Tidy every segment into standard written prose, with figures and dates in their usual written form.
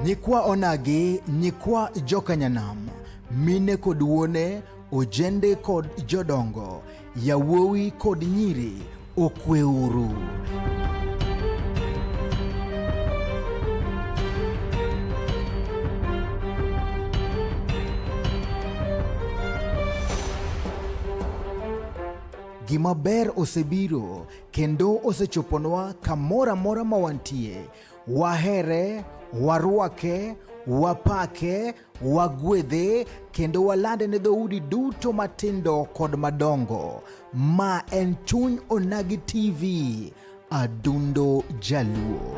Nyikwa onagi, nyikwa jokanyanam, mine kod wuone, ojende kod jodongo, yawuowi kod nyiri, okweuru. Gima ber osebiro kendo osechoponwa kamora mora mawantie. Wahere, warwake, wapake, wagwedhe kendo walande ne dhoudi duto matindo kod madongo. Ma en Chuny Onagi TV, adundo jaluo.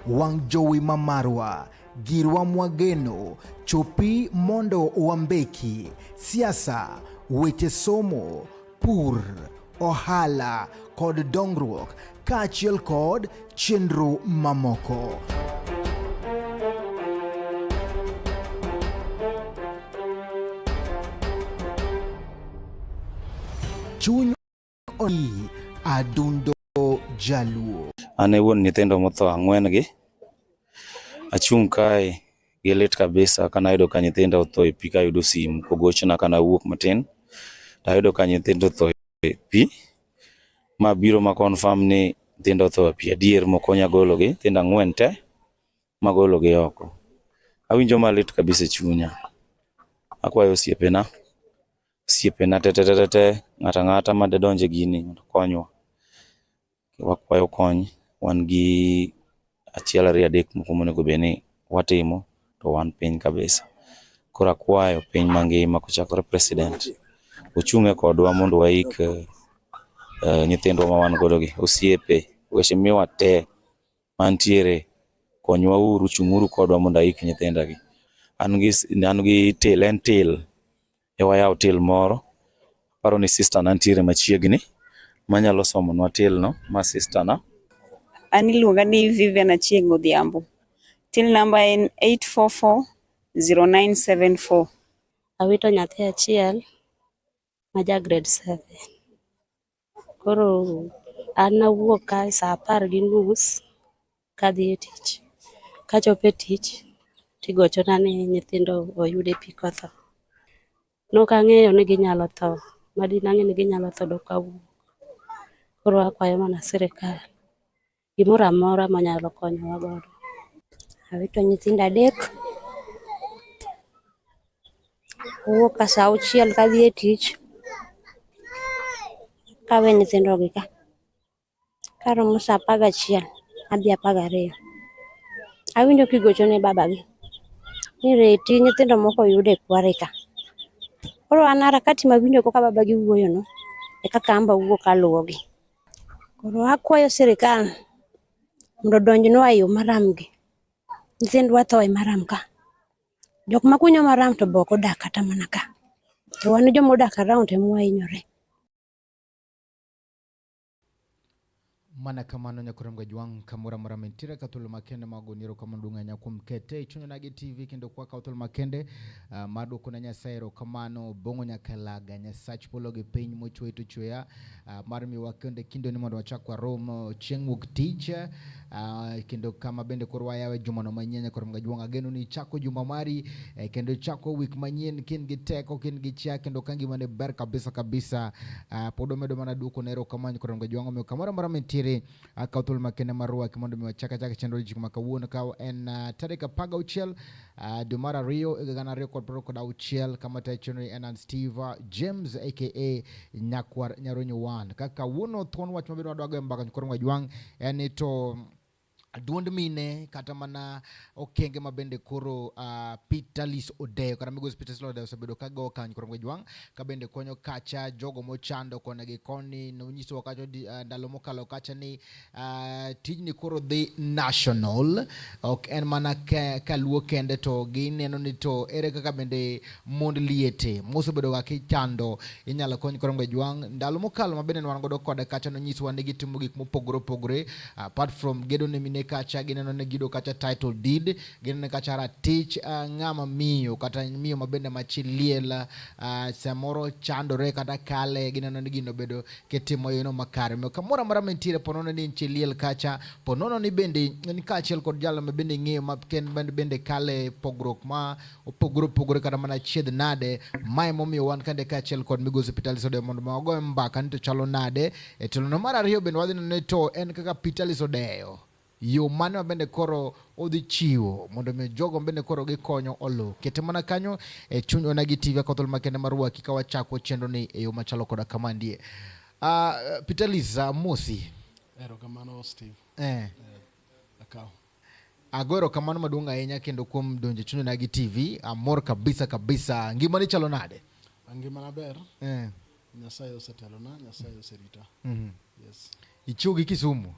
Wang jowi mamarwa, girwa mwageno, chopi mondo wambeki, siasa, weche somo, pur, ohala, kod dongruok, kaachiel kod chenro mamoko. Chuny Onagi, adundo jaluo. Ane wuon nyithindo motho ang'wen gi. Achung' kae gi lit kabisa kana ayudo ka nyithindo otho e pi, kayudo simu kogochna kana wuok matin. Tayudo ka nyithindo otho e pi. Ma biro ma confirm ni nyithindo otho e pi adier, moko nyagologi, nyithindo ang'wen te magologi oko. Awinjo malit kabisa e chunya. Akwayo osiepena te ng'ata ma dedonje gini mondo konywa. Wakwayo kony, wan gi achiel ariyo adek moko monego bed ni watimo, to wan piny kabisa. Koro akwayo piny mangima kochakore president ochung'e kodwa mondo waik nyithindwa ma wan godo gi, osiepe, weche miwa te mantiere, konywa uru, chung'uru kodwa mondo aik nyithinda gi. An gi til e wayaw til moro. Paro ni sister na ntiere machiegni manyalo somonwa til no, ma sister na. An iluonga ni Vivian Achieng' Odhiambo. Till number en 8440974. Awito nyathi achiel ma ja grade 7. Koro an nawuok ka sa 10:30 kadhi e tich. Kachopo e tich tigochona ni nyithindo oyude pi kotho. Nok ang'eyo ni ginyalo tho. Madi nang'e ni ginyalo tho dok kawuok. Koro akwayo mana sirikal gimoro amora manyalo konyowa godo. Awito nyithindo 3. Wuok ka sa 6 kadhi e tich. Kawe nyithindo gi ka. Karomo sa 11 adhi 12. Awinjo kigochone babagi ni reti nyithindo moko yude kware ka. Koro an harakati mawinjo ka babagi wuoyo no e kaka amba wuok aluwogi. Koro akwayo sirikal mondo donjnwa e yo maram gi. Nyithindwa tho e maram ka. Jok makunyo maram to bok odak kata mana ka. To wan joma odak around ema wahinyore. Mana kamano nyakuram gajwang kamora mora mentira katolo makende magoniro kamandunga nyakum kete Chuny Onagi TV kendo kwa katolo makende madu kuna nyasairo kamano bongo nyakalaga nyasach pologe piny mochwe to chweya marmi wakende kindo ni mondo wachakwa romo chieng' wuok tich kendo kama bende korwa yawe juma no manyenya kuram gajwang ageno ni chako juma mari kendo chako week manyen kin giteko kin gichia kendo kangi mane ber kabisa podo mana duko nero kamano kuram gajwang me kamora mora mentira kautul makene marua kimondo miwachaka chenro jikuma kawuono kaw en tarika paga uchel Dumara Rio gana Rio kod proko da uchel kama tachonri en Steve James aka Nyakwar Nyaronyo 1 kaka wuono thon wach mabiro wadwago mbaka nkorwa jwang en to duond mine kata mana okenge mabende koro Peterlis Odeyo kata Migosi Peterlis Odeyo osebedo ka go kany kurom Jwang ka bende konyo kacha jogo mochando kone gi koni nonyiso kacha ndalo mokalo kacha ni tijni koro dhi national ok en mana kaluo kende to gineno ni to ere kaka bende mond liete mosebedo ga kichando inyalo kony kurom Jwang ndalo mokalo mabende wan godo kode kacha nonyiso ni gitimo gik mopogore opogore apart from gedo ne mine kacha gineno ne gido kacha title deed gineno kacha ratich ng'ama miyo kata miyo mabende machiliel samoro chandore kata kale gineno ni gino bedo ketimo yono makare miyo kamora mara mentire ponono ni nchiliel kacha ponono ni bende ni kachiel kod jalo mabende ng'eyo maken bende kale pogrok ma opogore kata mana chiedh nade mae momiyo wan kande kachiel kod Migosi Peterlis Odeyo mondo mago mbaka ni to chalo nade e telo mar ariyo bende wadhi ne to en kaka Peterlis Odeyo yo mane bende koro odhi chiwo mondo me jogo bende koro gikonyo olo kete mana kanyo e chuny Onagi TV Kothol Makende marwaki ka wachako chenro ni e yo machalo koda kamandie Peterlis mosi erokamano Steve akaw agoro kamano maduong' ahinya kendo kuom donjo chuny Onagi TV amor kabisa ngima ni chalo nade ngima na ber Nyasaye osetelona Nyasaye oserita yes ichiwo gi Kisumu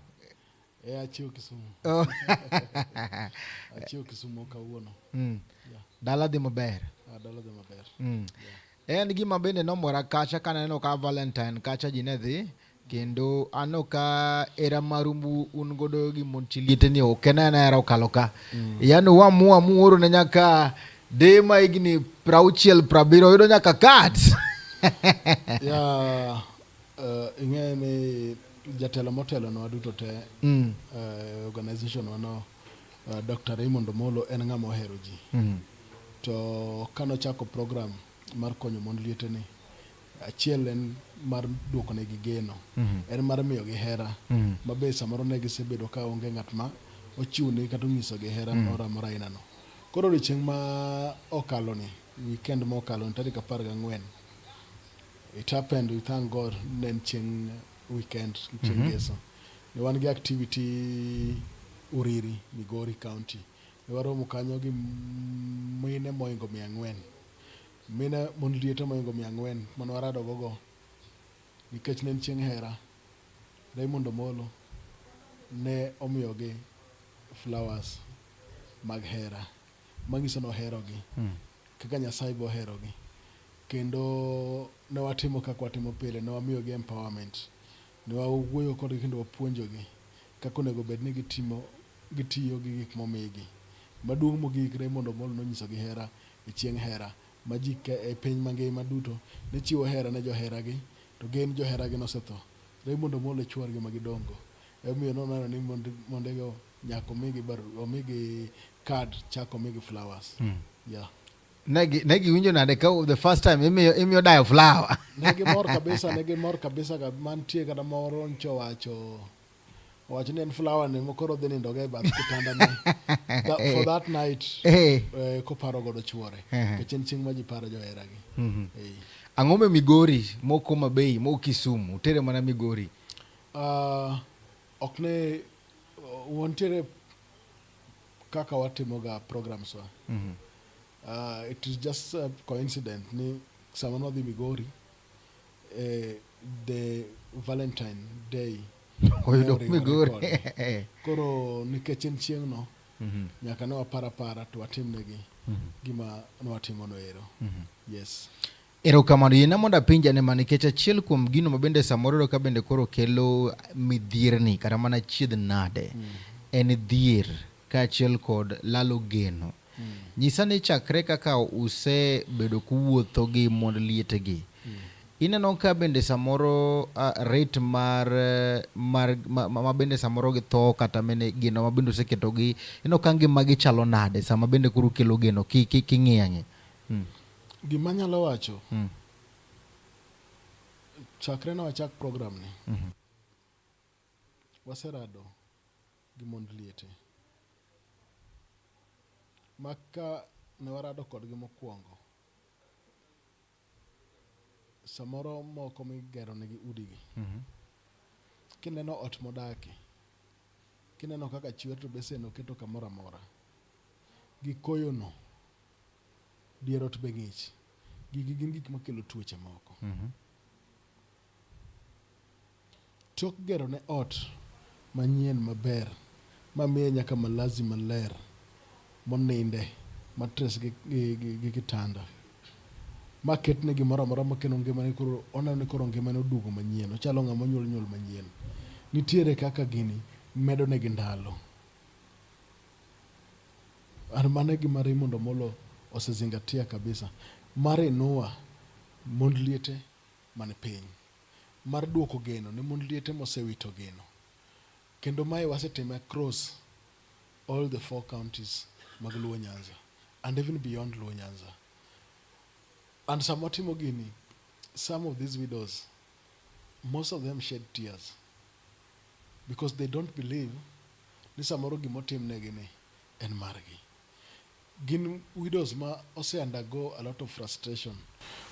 achiwo Kisumu achiwo Kisumu kawuono dala dhi maber dala dhi maber en gima bende nomora kacha kaneno ka Valentine kacha ji ne dhi kendo ano ka era marumbu un godo gi monchiliete ni okenana era okalo ka yani wamu oro ne nyaka de ma igni 670 yudo nyaka kat ya ing'e ni jatelo motelo no waduto te organization wano Dr. Raymond Omolo en ng'ama ohero ji to kano chako program mar konyo mond liete ni achiel en mar duoko ne gi geno en mar miyo gi hera mabe samoro ne gisebedo ka onge ng'at ma ochiwni kata onyiso gi hera moro aina no koro chieng' ma okalo ni weekend ma okalo ni tarik 14 it happened we thank God nen chieng' weekend chieng' ngeso ne wan gi activity Uriri Migori County ne waromo kanyo gi mine moingo 400 mine mond liete moingo 400 mano warado gogo nikech nen chieng' hera Raymond Omolo ne omiyo gi flowers mag hera mangiso no hero gi kaka Nyasaye bo hero gi kendo ne watimo kaka watimo pile ne wamiyo gi empowerment ne wawuoyo kod kendo wapuonjo gi kaka onego bed ni gitiyo gi gik momigi maduong' mogik Raymond Omolo nonyiso gi hera e chieng' hera ma ji e piny mangima duto ne chiwo hera ne johera gi to gin johera gi nosetho Raymond Omolo chuor gi magidongo emiyo noneno ni mondego nyako omigi card chako omigi flowers yeah negi winjo nade ka the first time imiyo dayo flower negi mor kabisa mantie kada moro ncho wacho ni en flower ne mokoro dhi nindo ga e bath kitanda ni for that night koparo godo chuore kech chieng' ma ji paro johera gi ang'ome Migori moko Mabei moko Kisumu tere mana Migori okne wontiere kaka watimo ga programs wa it is just a coincidence ni sama no dhi Migori the Valentine Day oyudo Migori koro nikech en chieng' no nyaka ne wapara to watimnegi gima ne watimo no ero yes erokamano yiena mondo apinja ne nikech achiel kuom gino mabende samoro ka bende koro kelo midhierni kata mana chiedh nade en dhier kaachiel kod lalo geno nyisa ni chakre kaka usebedo kuwuotho gi mond lietegi ineno ka bende samoro rate ma bende samoro githo kata mene geno ma bende oseketo gi ino ka ngima gi chalo nade sama bende koro kelo geno king'iyange gima nyalo wacho chakre na wachak program ni waserado gi mond liete maka ne warado kodgi mokwongo samoro moko migero negi udigi kineno ot modaki kineno kaka chwer to besen oketo kamoro amora. Gi koyono dier ot be ng'ich. Gigi gin gik makelo tuoche moko. Tok gero ne ot manyien maber mamiye nyaka malazi maler moninde matres gi kitanda maketne gimoro amora makeno ngimane koro oneno koro ngimane oduogo manyien, ochalo ng'ama nyuol manyien. Nitiere kaka gini medo negi ndalo. Mano gima Raymond Omolo osezingatia kabisa mar inua mond liete man piny, mar duoko geno ne mond liete mosewito geno. Kendo mae wasetime across all the 4 counties mag Luo Nyanza and even beyond Luo Nyanza. And samotimo gini, some of these widows, most of them shed tears because they don't believe ni samoro gimotimnegi ni en margi. Gin widows ma ose undergo a lot of frustration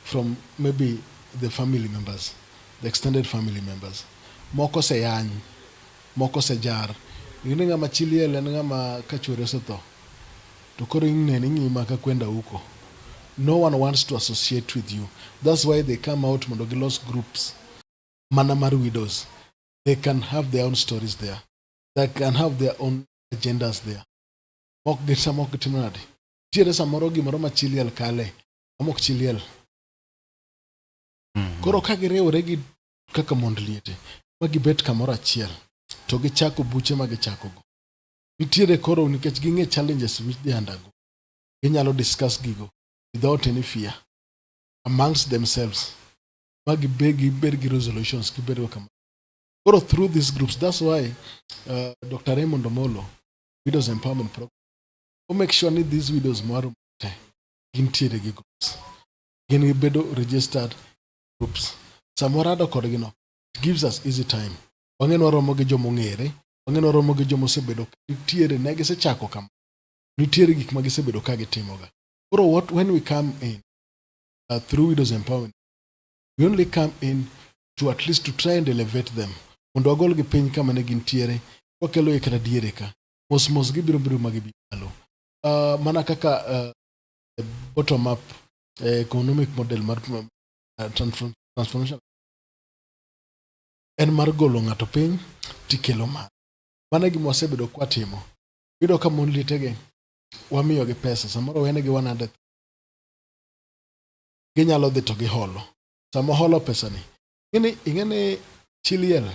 from maybe the family members, the extended family members. Moko se yany, moko se jar. Ingine ngama chiliel en ngama kachwore osetho. To koro ing'eni ng'ima ka kwenda huko. No one wants to associate with you. That's why they come out mondo gilos groups. Mana mar widows. They can have their own stories there. They can have their own agendas there. Mok gisa mok gitimo nade. Tiere samoro gimoro ma chiliel kale. Amok chiliel. Koro ka giriwore gi kaka mond liete. Ma gibet kamoro achiel. To gichako buche ma gichako go. Nitiere koro nikech ging'e challenges which they undergo. Ginyalo discuss gigo without any fear amongst themselves. Ma gibed gi resolutions gibed go kamoro. Koro through these groups, that's why Dr. Raymond Omolo, Widows Empowerment Program, we make sure that these widows maru gintiere gi groups. Gin gibedo registered groups. Samora do kodgino. It gives us easy time. Wang'eno romo gi jomo ng'ere, wang'eno romo gi jomo sebedo nitiere ne gisechako kama. Nitiere gik ma gisebedo ka gitimoga. Koro when we come in through Widows Empowerment, we only come in to at least to try and elevate them. Mondo agol gi piny kama ne gintiere, wakelo e kata diere ka. Mos gibiro ma gibalo. Mana kaka bottom up economic model mar transformation en mar golo ng'ato piny tikelo ma. Mana gima wasebedo kwa timo. Yudo ka mon lietege wamiyo gi pesa, samoro wene gi 100. Ginyalo dhi to gi holo. Samo holo pesa ni. Ing'ene chiliel.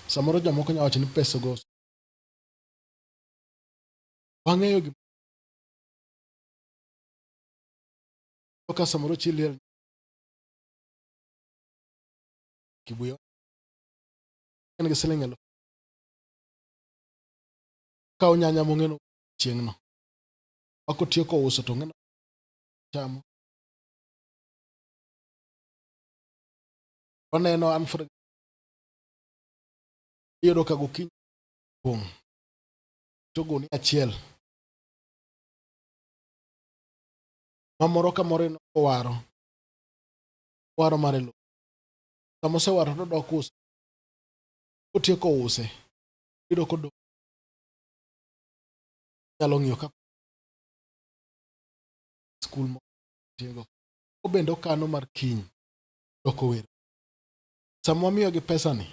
Samoro jomoko nya wacho ni pesa go. Wang'eyo gi ka samoro chiliel kibuyo. En gi siling elo. Ka onyanya mong'eno chieng'no. Wako tiyo ko uso to ng'eno chamo. Waneno an for iyudo ka gokinyi pong' to goni achiel. Mamoro ka moro waro marelo. Samose waro to dok uso. Kotieko use. Iyudo ko do nyalo ng'iyo ka skul mo tiego. Obendo kano mar kiny doko wer. Samo miyo gi pesa ni.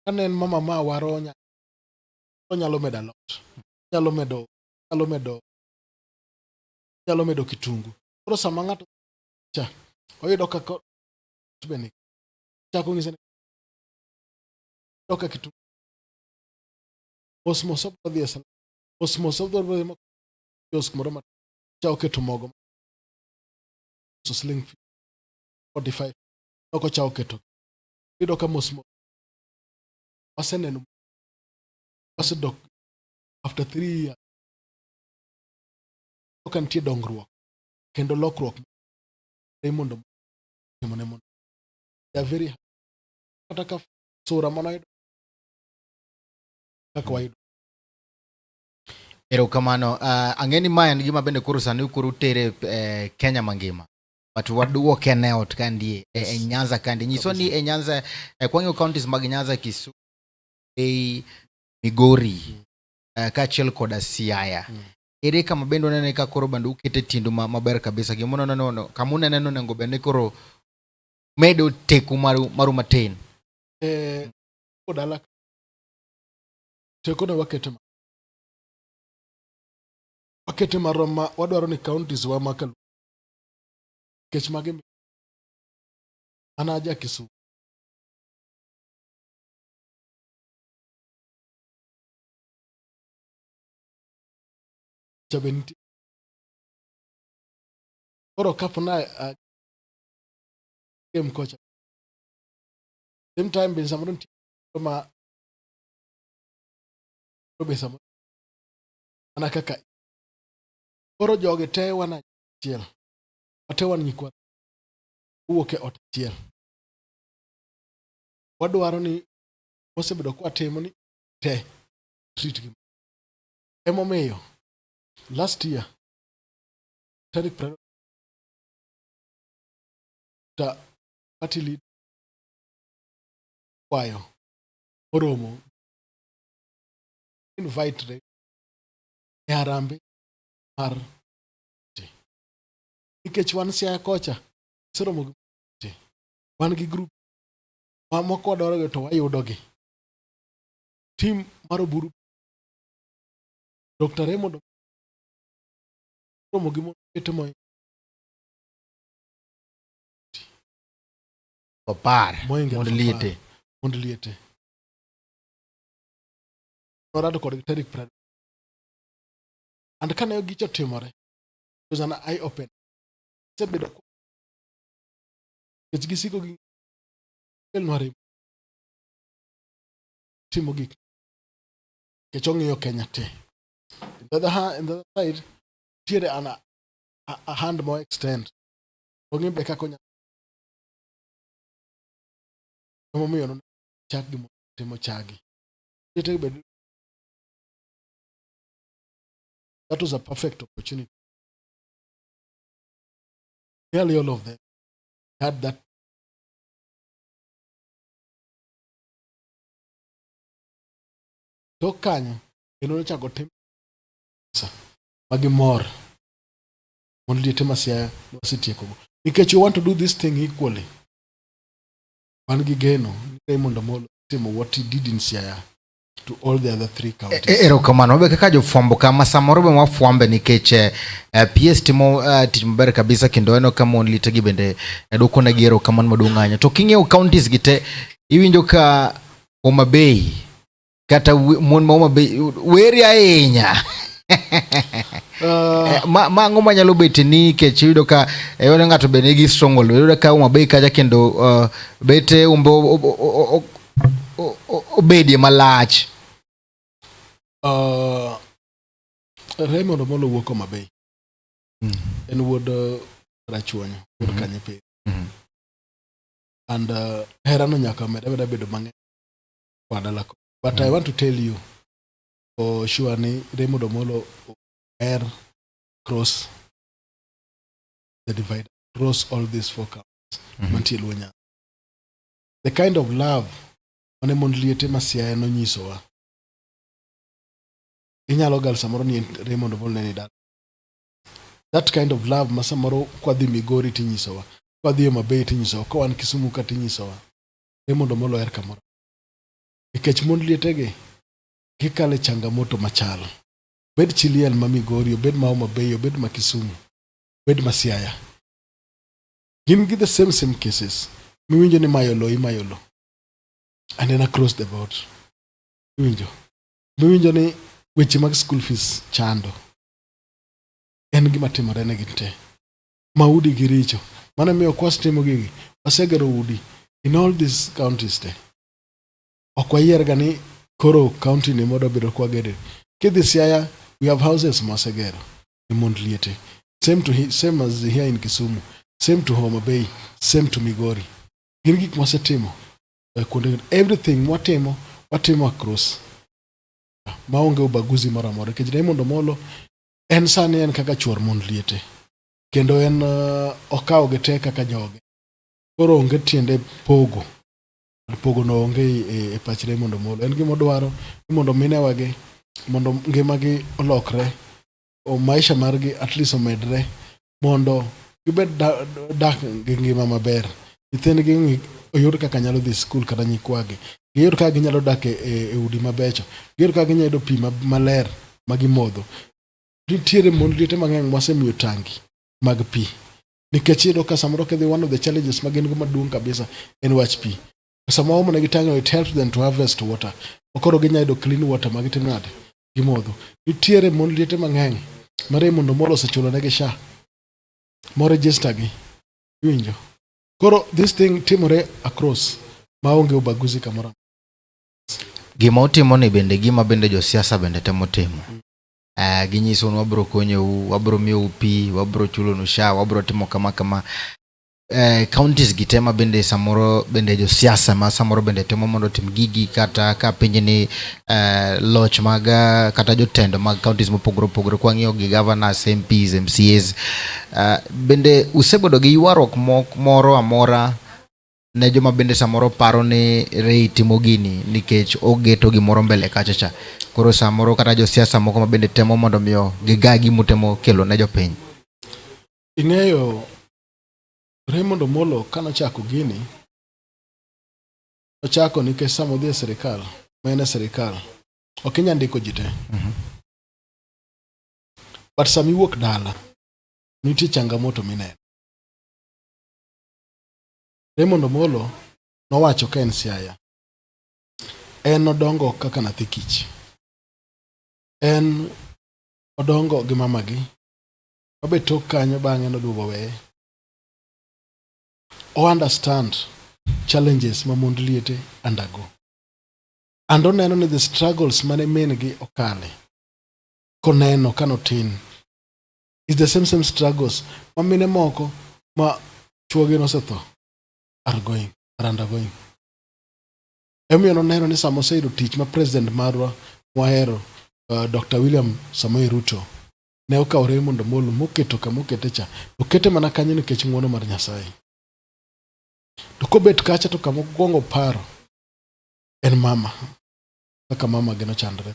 Kane en mama ma waro onyalo medo alot. Nyalo medo kitungu. Koro sama ng'ato cha oyudo ka bende chako ng'ise doka kitungu. Mos odhi esa. Mos odhi mo kiosk moro ma cha oketo mogo. So sling 45. Oko cha oketo. Yudo ka mos waseneno wasedok after 3 years. Okan tie dongruok kendo lokruok Raymond Omolo. They are very happy. Kata ka sura mano kaka waido. Erokamano. Ang'eni ma en gima bende koro sani koro tere Kenya mangima. But waduoke ne ot kandi e Nyanza kandi. Nyiso ni e Nyanza kwang'yo counties mag Nyanza, Kisumu, Migori kaachiel koda Siaya. Ere kama bende onene ka koro bende ukete tiendu maber kabisa gimono nono kama unene onego bed ni koro medo teku maru matin. Kodala teko ne wakete maroma wadwaro ni counties wa makalu kech magi anaja Kisumu chabenti koro kapna game coach same time bin samron ma robe samron ana kaka koro joge te wana chiel ate wan nyikwa uoke ot chiel wadwaro ni osebedo kwa timo ni te treat gi emomiyo last year tarik ta party lead kwayo oromo invite re yarambe mar nikech wan Siaya kocha seromo wan gi group moko wadwaro to wayudo gi team mar Oburu Dr. Raymond romo gi mo Papar mondliete norado kod tarik pred and kane gicho timore it was an eye open sebedo kech gisiko gi kelnware timo gik kech ong'iyo Kenya te. In the other side tiere a hand more extend ong'e be kako momiyo no chak gi timo chagi that was a perfect opportunity. Nearly all of them had that to kanyo eno chago tim magi mor mondliete ma Siaya wasetieko because you want to do this thing equally. Wan gi geno Raymond Omolo timo what he did in Siaya to all the other 3 counties. Erokamano be kaka jofwambo kama samoro be mwafwambe nikech PS timo tich maber kabisa kendo eno kama onlite gi bende doko na gero kama madunganya to king'eyo counties gite iwinjo ka Homa Bay kata mon ma Homa Bay weri ahinya mango manyalo bet ni kech yudo ka yore ng'ato be nigi stronghold yudo ka Homa Bay kaja kendo bete umbo obedie malach. Raymond Omolo wuok Homa Bay en wuod rachuonyo wuod Kanyepe and herano nyaka meda bedo mang'eny wadalako but I want to tell you for sure ni Raymond Omolo cross the divide, cross all these 4 counties mantie Luonya. The kind of love mane mondliete ma Siaya no nyisowa inyalo gal samoro ni Raymond Omolo ne dal that kind of love ma samoro kwadhi Migori tinyisowa kwadhi Homa Bay tinyisowa kwa wan Kisumu ka tinyisowa Raymond Omolo kamoro nikech mondliete ge gikale changamoto machalo bed Chiliel ma Migori bed ma Homa Bay bed ma Kisumu bed ma Siaya gin gi the same cases miwinjo ni mayolo and then across the board miwinjo ni weche mag school fees chando en gima timore ne ginte maudi gi richo mana miyo kwas timo gigi wasegero udi in all these counties te okwayier ga ni koro county ni modo bedo kwa gede kidhi Siaya we have houses masegero in mondliete same as here in Kisumu, same to Homa Bay, same to Migori. Gin gik masetimo everything watimo across maonge ubaguzi mara mora kech Raymond Omolo en sani en kaka chuor mondliete kendo en okawo gete kaka joge koro onge tiende pogo pogono onge e pach Raymond Omolo. En gima odwaro ni mondo minewagi, mondo ngimagi olokre, o maisha margi at least omedre, mondo gibed dak gi ngima maber. Nyithindgi oyud kaka nyalo dhi skul kata nyikwagi. Giyud kaka ginyalo dak e udi mabecho. Giyud kaka ginyalo yudo pi maler magimodho. Nitiere mon liete mang'eny mwasemiyo tangi mag pi. Nikech iyudo ka samoro kedhi, one of the challenges ma gin go maduong' kabisa en wach pi. Sama omonegi tangi, it helps them to harvest water. Okoro ginyalo yudo clean water magitimo nade gimodho. Nitiere mon liete mang'eny ma Raymond Omolo osechulo negi SHA mo register gi. Winjo. Koro this thing timore across maonge ubaguzi kamoro. Gima utimo ni bende gima bende josiasa bende temo timo. Ginyiso ni wabro konyou, wabro miyou pi, wabro chulonu SHA, wabro timo kama. Counties gitema bende samoro bende josiasa ma samoro bende temo mondo tim gigi, kata ka pinje ni loch maga kata jotendo mag counties mopogore kwa ng'iyo gi governors, MPs, MCAs. Bende usebodo gi ywaruok moro amora ne joma bende samoro paro ni rei timo gini nikech ogeto gimoro mbele kachacha. Koro samoro kata josiasa moko ma bende temo mondo miyo gigagi mutemo kelo ne jopiny. Ing'eyo Raymond Omolo kanochako gini, ochako nikech sama odhi e sirikal, ma en e sirikal, ok inyal ndiko ji te. But sama iwuok dala, nitie changamoto mineno. Raymond Omolo nowacho ka en Siaya. En odongo kaka nathi kich. En odongo gi mamagi. Obe tok kanyo bang'e noduogo weye. O understand challenges ma mond liete undergo. And oneno ni the struggles mane men gi okale. Koneno kanotin. Is the same struggles ma mine moko ma chuogi nosetho are undergoing. Emiyo noneno ni sama oseyudo tich ma president marwa mwahero Dr. William Samoei Ruto ne okawo Raymond Omolo moketo kama okete cha. Okete mana kanyo nikech ng'wono mar Nyasaye. To kobet kacha to kama okuongo paro en mama. Kaka mama gi nochandre.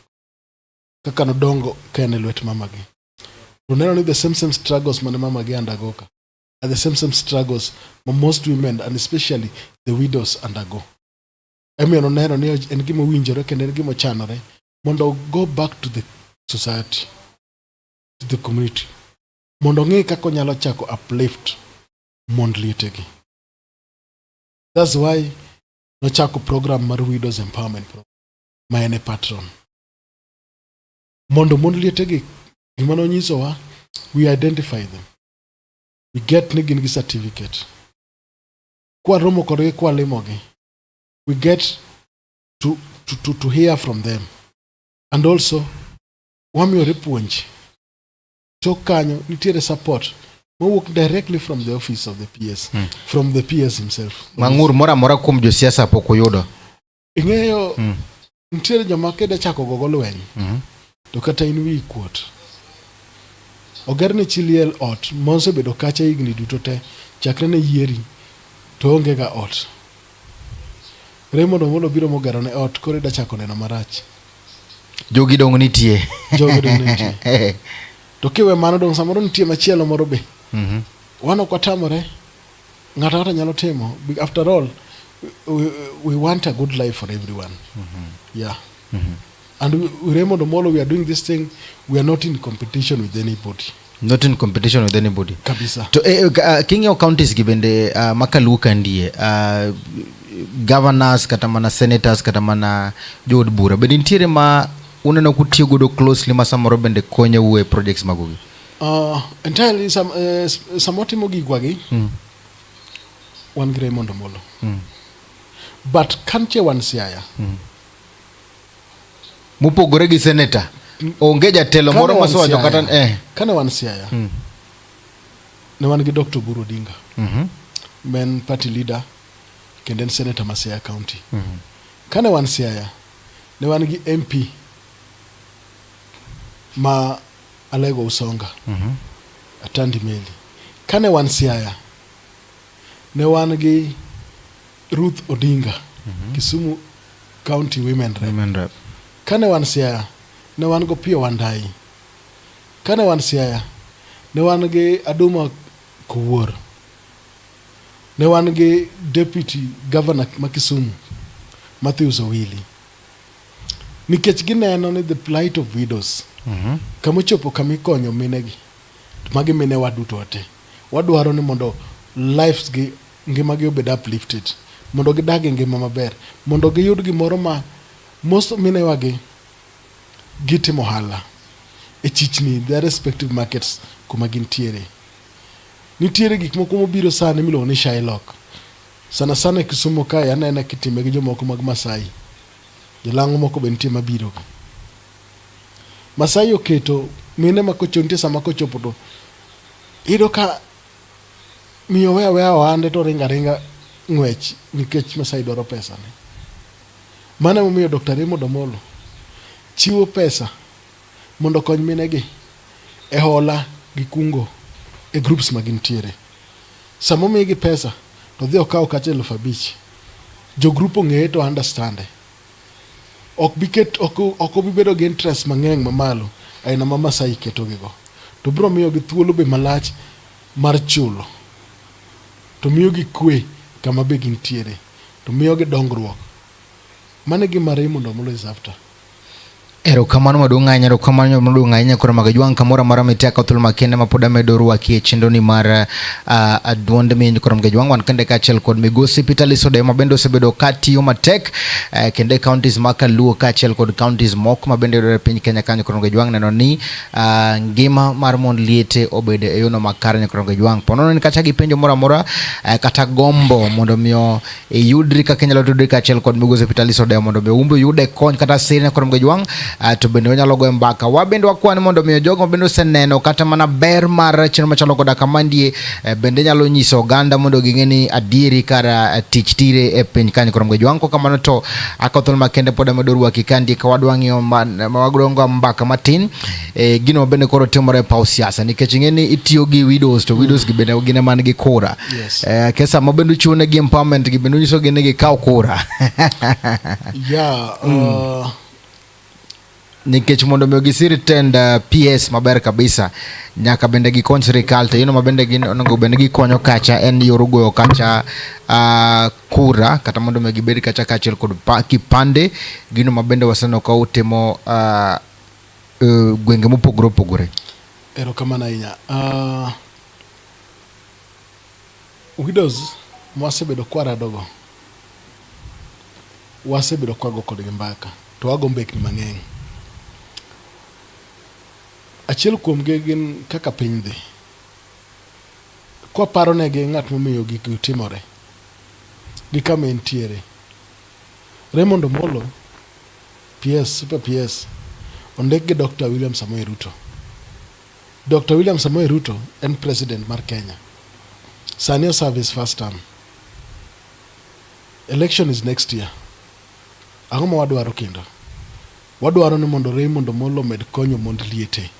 Kaka nodongo ka en e lwet mama gi. To neno ni the same struggles mane mama gi undergo ka are the same struggles ma most women and especially the widows undergo. Emiyo noneno ni en gima winjore kendo en gima chanore mondo go back to the society, to the community. Mondo ng'e kaka onyalo chako uplift mond lietegi. That's why nochako program mar Widows Empowerment Program ma en e patron. Mondo mond lietegi gima nonyisowa, we identify them. We get ni gin gi certificate. Kwa romo kodgi, kwa limogi, we get to hear from them. And also, wamiyore puonj. Tok kanyo nitiere support mowuok directly from the office of the PS, from the PS himself. Mang'ur mora kuom josiasa pok oyudo. Ing'eyo nitiere joma kede chako gogo lweny. To kata in wi kuot. Ogerne chiliel ot, monse bedo kacha higni duto te, chakre ne yieri, to onge ga ot. Raymond Omolo biro mogero ne ot, kore da chako neno marach. Jogi dong nitie. Jogi dong nitie. To kiwe mano dong samoro nitie machielo moro be. Wano kwa tamore, ng'ata ng'ata nyalo timo. After all, we want a good life for everyone. Yeah. And Raymond Omolo, we are doing this thing, we are not in competition with anybody. Not in competition with anybody. Kabisa. To King'o counties gibende makaluka ndiye governors kata mana senators kata mana jood bura bende nitiere ma uneno kutiyo godo closely ma samoro bende konyo uwe projects magogi. Entirely samotimo gigwagi wan gi Raymond Omolo. But kanche wan Siaya. Mupogore gi senator. Onge jatelo moro masowacho kata kane wan Siaya. Ne wan gi Dr. Oburu Odinga. Men party leader kendo en senator ma Siaya County. Kane wan Siaya ne wan gi MP ma Alego Usonga. Atandi Meli. Kane wan Siaya ne wan gi Ruth Odinga Kisumu County Women Rep. Women Rep. Kane wan Siaya, ne wan go Pio Wandai. Kane wan Siaya, ne wan gi Aduma Kowuor. Ne wan gi Deputy Governor ma Kisumu, Matthews Owili. Nikech gineno ni the plight of widows. Kamochopo kamikonyo minegi. Magi mine waduto te. Wadwaro ni mondo lives gi ngimagi obed uplifted. Mondo gidag ngima maber. Mondo giyud gimoro ma most mine wagi gitimo ohala e chichni their respective markets kuma gintiere. Nitiere gik moko mobiro sani miluongo ni Shylock. Sana sana e Kisumu kae anena kitime gi jomoko mag Masai. Jolango moko be nitie mabiro. Masai oketo mine makochontie sama kochopo to iyudo ka miyo weya ohande to ringa ng'wech nikech Masai dwaro pesa ne. Mano emomiyo Dr. Raymond Omolo chiwo pesa mondo kony minegi e hola gi kungo e groups magintiere. Sama omigi pesa to dhi okawo kacha 5,000. Jo group ong'eye to understand. Ok obi bedo gi interest mang'eny mamalo aina ma Masai keto gigo. To biro miyo gi thuolo be malach mar chulo. To miyo gi kwe kama be gintiere. To miyo gi dongruok. Mane gima Raymond Omolo is after. Erokamano maduong' ahinya, erokamano maduong' ahinya koro magajwang' kamoro mara miteka thuolo makende ma pod amedo rwaki e chenro ni mar duond miny koro magajwang' wan kende kaachiel kod migosi Peter Lisode ma bende osebedo ka tiyo matek kende counties ma Kaluo kaachiel kod counties moko ma bende yudore piny Kenya kanyo koro magajwang' neno ni ngima mar mond liete obed e yono makare koro magajwang'. Ponono ni kata gi penjo moro amora kata gombo mondo miyo yudri kaka inyalo tudri kaachiel kod migosi Peter Lisode mondo be umbo yude kony kata sirne koro magajwang'. To bende wanyalo goyo mbaka wabende wakwani mondo miyo jogo bende oseneno kata mana ber mar chenro machalo koda kamandie bende nyalo nyiso oganda mondo ging'eni adieri kara tich tire e piny kanyo koro magajwang'. Kamano to akathol makende pod amedo rwaki kandi ka wadwang'io magrongo mbaka matin gino bende koro timore paw siasa nikech ing'eni itiyo gi widows to widows gi bende gine man gi kura. Kesa mabende chune gi empowerment gi bende nyiso gine gi kaw kura. Nikech mondo miyo gisir tend PS maber kabisa nyaka bende gikony sirikal to yino mabende onego bende gikonyo kacha en yor goyo kacha kura kata mondo miyo gibed kacha kaachiel kod kipande gino mabende waseno ka utimo gwenge mopogore opogore. Erokamano ahinya. Widows mwasebedo kwaradogo wasebedo kwago kodgi mbaka to wago mbekni mang'eny. Achiel kuom gi gin kaka piny dhi. Kwa paro negi ng'at momiyo gik timore. Gi kama entiere. Raymond Omolo PS, Super PS ondik gi Dr. William Samoei Ruto. Dr. William Samoei Ruto en president mar Kenya. Sani serve his first term. Election is next year. Ang'o ma wadwaro kendo? Wadwaro ni mondo Raymond Omolo med konyo mond liete.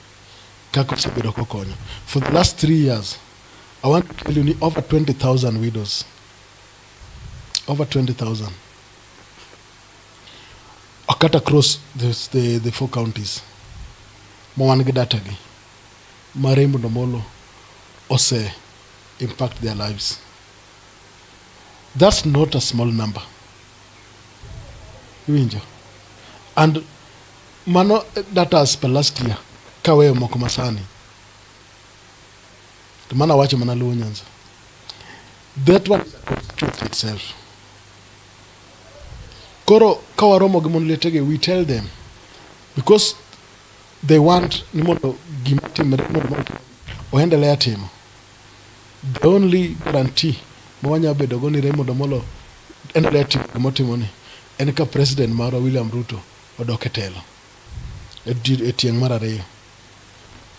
Kako osebedo kokonyo. For the last 3 years, I want to tell you over 20,000 widows. Over 20,000. I cut across the 4 counties. Mwangi data gi. Raymond Omolo ose impact their lives. That's not a small number. Winjo. And mano data as per last year. Kawe moko masani. To mana wacho mana Luo Nyanza. That one is itself. Koro kawaromo gi mon letege, we tell them because they want ni mondo gimatimre mondo oendelea timo. The only guarantee mwanya bedo go ni Raymond Omolo endelea timo gimotimo ni en ka president mara William Ruto odok e telo e tieng' mar ariyo.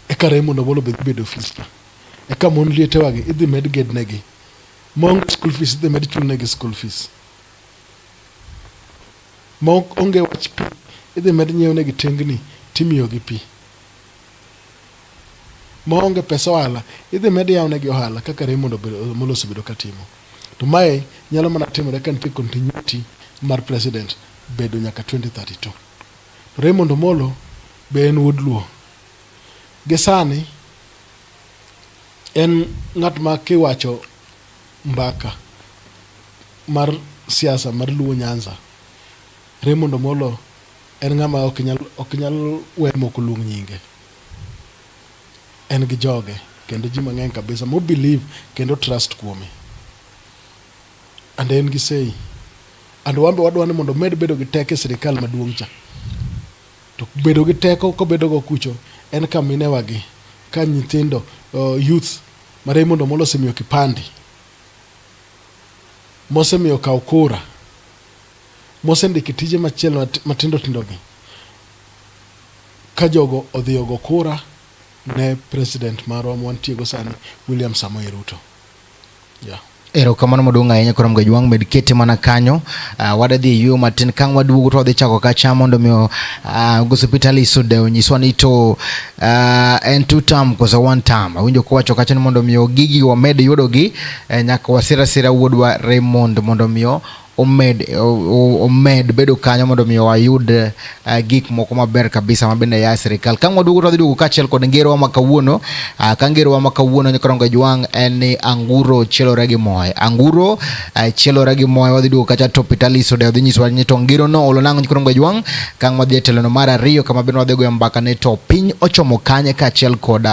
Eka Raymond Omolo bedo office ka. Eka mon liete wagi idhi med ged negi. Mong school fees idhi med chul negi school fees. Mong onge wach pi idhi med nyiew negi tengni timiyo gi pi. Maonge pesa ohala idhi med yaw negi ohala kaka Raymond Omolo osebedo katimo. To mae nyalo mana timore ka nitie continuity mar president bedo nyaka 2032. Raymond Omolo be en wuod Luo. Gi sani en ng'at ma kiwacho mbaka mar siasa mar Luo Nyanza, Raymond Omolo en ng'ama ok nyal we moko luong nyinge. En gi joge kendo ji mang'eny kabisa mo believe kendo trust kuome. And en gi sei. And wambe wadwa ni mondo med bedo gi teko e sirikal maduong' cha. To bedo gi teko ko bedo go kucho en kamine wagi ka nyithindo youth ma Raymond Omolo osemiyo kipande, mosemiyo kaw kura, mosendiko tije machielo matindo tindogi, ka jogo odhi ogo kura ne president marwa mwantiego sani William Samoei Ruto. Yeah. Erokamano maduong' ahinya koro Mgajwang' med kete mana kanyo. Wadadhi yuo matin kang' waduogo to wadhi chako kacha mondo miyo Hospital Isude onyiswa ni to en 2 term koso 1 term. Awinjo kowacho kacha ni mondo miyo gigi wamed yudogi nyaka wasira wuodwa Raymond mondo miyo omed bedo kanyo mondo miyo wayud gik moko maber kabisa mabende ya sirikal. Kang' waduogo to wadhi duogo kachiel kod ngerowa ma kawuono. Ka ngerowa ma kawuono nyakoro Mgajwang' en ni anguro chielore gi moe. Anguro chielore gi moe. Wadhi duogo kacha to Hospital Isude wadhi nyiswa ni to ngero no olo nang'o nyakoro Mgajwang'. Kang' wadhi e telono mar ariyo kama bende wadhi goyo mbaka ne to piny ochomo kanye kachiel kod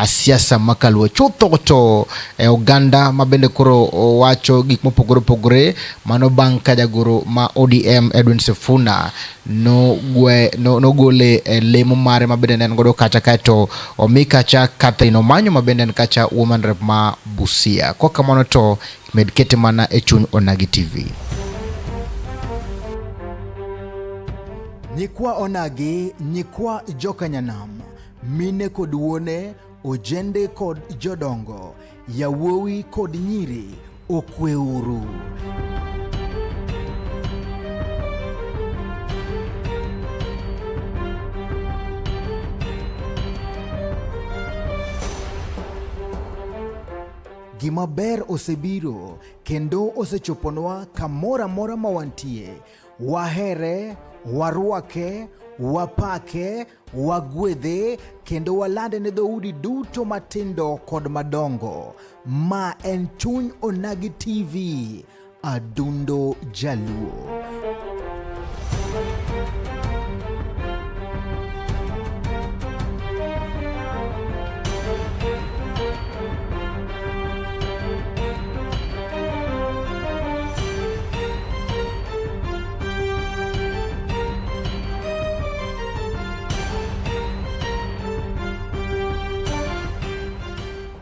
siasa makaluo chutho to oganda mabende koro wacho gik mopogore opogore mano bang' ka jagoro ma ODM Edwin Sifuna no gole lemo mare mabende nen godo kacha kato omi kacha Catherine Omanyo mabende en kacha woman rep ma Busia. Kwa kamano to med kete mana e chuny Onagi TV. Nyikwa Onagi, nyikwa joka Nyanam, mine kod wuone, ojende kod jodongo, yawuowi kod nyiri, okweuru. Gima ber osebiro kendo osechoponwa kamora mora mawantie. Wahere, warwake, wapake, wagwedhe kendo walande ne dhoudi duto matindo kod madongo. Ma en chuny Onagi TV, adundo jaluo.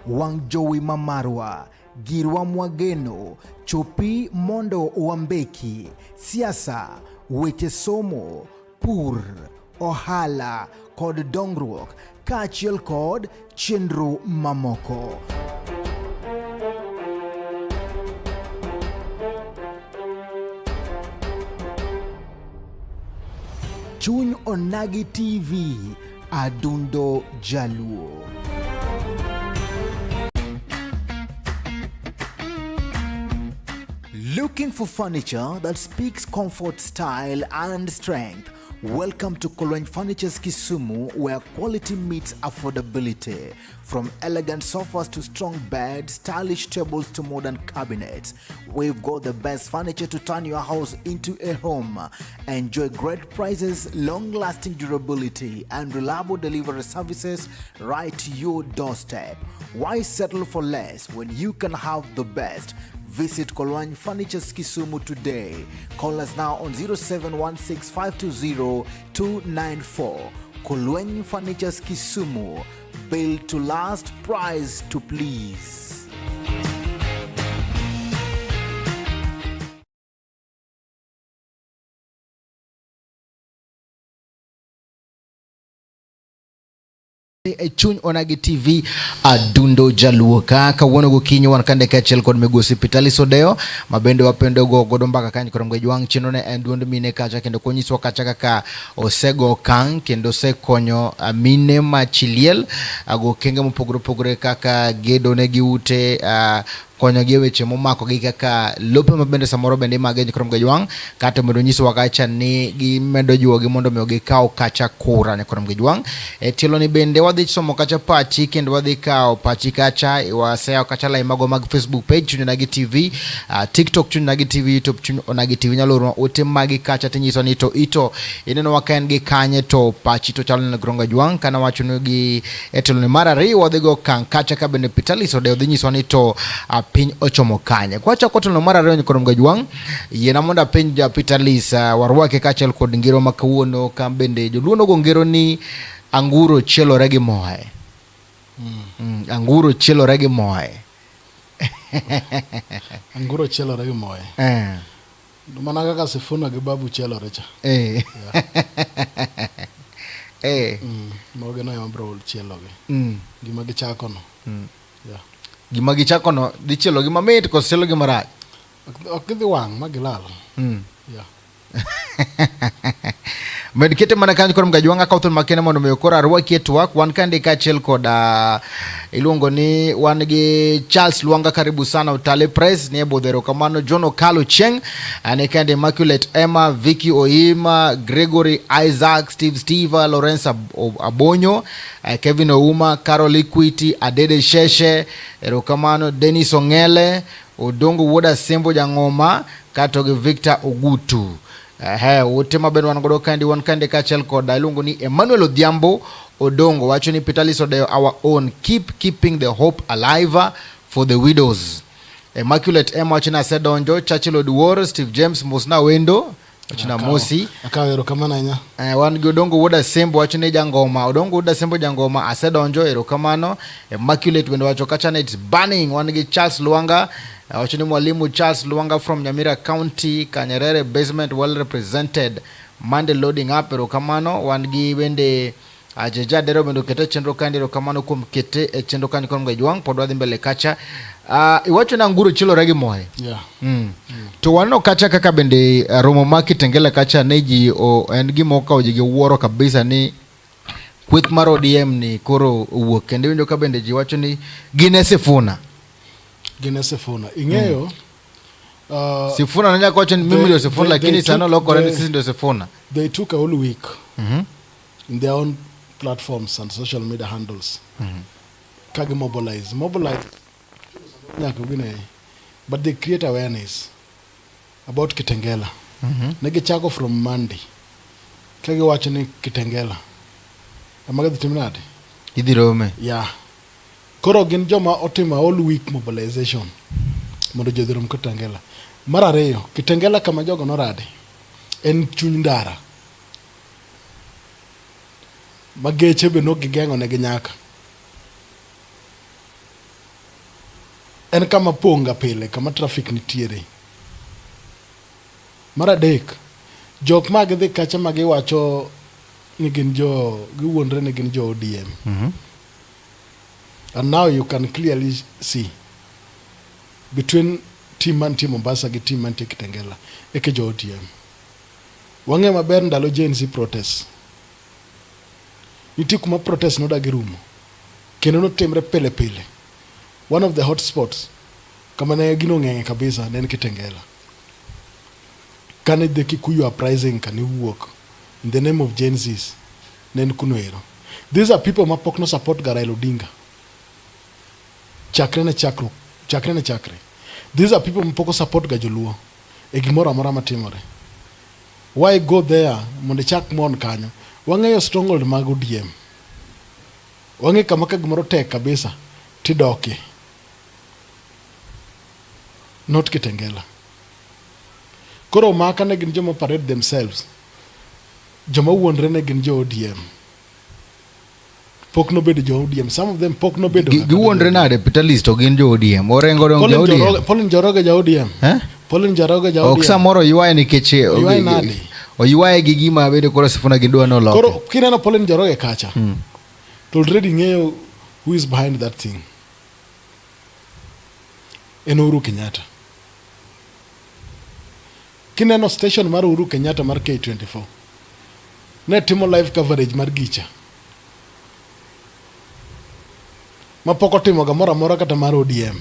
Wang jowi mamarwa, girwa mwageno, chopi mondo wambeki, siasa, weche somo, pur, ohala, kod dongruok, kachiel kod chenro mamoko. Chuny Onagi TV, adundo jaluo. Looking for furniture that speaks comfort, style, and strength? Welcome to Kolweny Furniture's Kisumu, where quality meets affordability. From elegant sofas to strong beds, stylish tables to modern cabinets, we've got the best furniture to turn your house into a home. Enjoy great prices, long-lasting durability, and reliable delivery services right to your doorstep. Why settle for less when you can have the best? Visit Kolweny Furniture's Kisumu today. Call us now on 0716-520-294. Kolweny Furniture's Kisumu. Built to last, price to please. Chuny Onagi TV, adundo jaluo. Kawuono gokinyi wan kande kachiel kod Migosi Hospital Isude mabende wapendo go godo mbaka kanyo koro Mgajwang' chino ne en duond mine kacha kendo konyiswa kacha kaka osego kang kendo osekonyo mine machiliel ago kenge mopogore opogore kaka gedo ne gi ute, konyogi e weche momakogi kaka lope mabende samoro bende image Nyakurom Gajwang', kata mondo nyisowa kacha ni gimedo jiwogi mondo miyo gikaw kacha kura Nyakurom Gajwang'. E tieloni bende wadhi somo kacha pachi kendo wadhi kawo pachi kacha waseyawo kacha lai mago mag Facebook page Chuny Onagi TV, TikTok Chuny Onagi TV, YouTube Chuny Onagi TV. Nyalo oro ote magi kacha tinyiso ni to ito ineno wa ka en gi kanye to pachi to chalo Nyakurom Gajwang'. Kana wachonogi e tieloni mar ariyo wadhi go okang' kacha ka bende Peter Liso de odhi nyiso ni to piny ochomo kanye. Kwachako tieloni mar ariyo Nyakurom Gajwang', yiena mondo apenj Peter Liso warwake kachiel kod ngero ma kawuono ka bende joluo nogo ngero ni anguro chielore gi moe. Anguro chielore gi moe. Anguro chielore gi moe. Mana kaka Sifuna gi Babu chielore cha. Moge no yambro chielogi. Gima gichako no. Gima gichako no dhi chielo gi mamit koso chielo gi marach? Ok gidhi wang' ma gilal. Med kete mana kanyo Nyakurom Gajwang' akaw thuolo makende mondo miyo koro arwaki e twak. Wan kande kachiel kod iluongo ni wan gi Charles Lwanga, karibu sana Utale Press, nie bodhero kamano. John Okalo Cheng, ane kande Immaculate Emma, Vicky Oima, Gregory Isaac, Steve Lawrence Abonyo, Kevin Ouma, Carol Equity, Adede Sheshe, erokamano Dennis Ongele, Odongo Woda Sembo Jangoma, katoge Victor Ogutu. Utema ben wan godo kandi wan kande kachiel kod iluongo ni Emmanuel Odhiambo Odongo, wacho ni Peter Liso de our own, keeping the hope alive for the widows. Immaculate Emma wacho ni asedonjo. Churchill Oduor, Steve James Mosna Wendo wacho na Mosi akawero kamano anya. Wan gi Odongo Woda Sembo wacho ni Jangoma, Odongo Woda Sembo Jangoma asedonjo, erokamano. Immaculate wendo wacho kacha ni it's burning. Wan gi Charles Lwanga wacho ni Mwalimu Charles Lwanga from Nyamira County, Kanyerere basement well represented, Monday loading up, erokamano. Wan gi bende Ajeja Dero bendo kete chenro kandi, erokamano kuom kete e chenro kandi Nyakurom Gajwang'. Pod wadhi mbele kacha. Iwacho na anguro chielore gi moe. To waneno kacha kaka bende romo ma Kitengela kacha ne ji en gima okawo ji gi wuoro kabisa ni kweth mar ODM ni koro owuok, kendo winjo ka bende ji wacho ni gine Sifuna. Ing'eyo Sifuna nanya kocha ni mimi ndio Sifuna, lakini sana lokore ni sisi ndio Sifuna. They took a whole week in their own platforms and social media handles. Kage mobilize but they create awareness about Kitengela. Negi chako from Monday. Kage wacho ni Kitengela amaga dhitimnade idhi rome. Koro gin joma otimo all week mobilization mondo jodhi rom Kitengela. Mar ariyo, Kitengela kama jogo norade en chuny ndara mageche be nogigeng'o ne gi nyaka. En kama ponga pile, kama traffic nitiere. Mar adek, jok ma gidhi kacha ma giwacho ni gin giwuondre ni gin jo ODM. And now you can clearly see between team mantie Mombasa gi team mantie Kitengela eke jo ODM. Wang'e maber ndalo Gen Z protest. Nitie kuma protest nodagi rumo kendo notimre pile pile. One of the hot spots kama ne gino ng'eng'e kabisa ne en Kitengela. Kane the Kikuyu uprising kane wuok in the name of Gen Zs ne en kuno ero. These are people ma pok no support ga Raila Odinga chakre ne chakre. These are people ma pok support ga joluo e gimoro amora matimore. Why go there mondo chak mon kanyo? Wang'eyo stronghold mag ODM. Wang'e kama ka gimoro tek kabisa tidoke. Not Kitengela. Koro maka ne gin joma parade themselves. Joma wuondre ne gin jo ODM. Pok no bedo jo ODM. Some of them pok no bedo. Giwuondre nade Peter Liso gin jo ODM. Orengo dong jo ODM. Pauline Njoroge jo ODM. Pauline Njoroge jo ODM. Ok samoro yuaye nikech yuaye nade. Oyuaye gi gima bedo koro Sifuna gidwa no loko. Koro kineno Pauline Njoroge kacha. To already ng'eyo who is behind that thing. En Uhuru Kenyatta. Kineno station mar Uhuru Kenyatta mar K24. Ne timo live coverage mar gicha. Ma pok otimo ga mora mora kata mar ODM.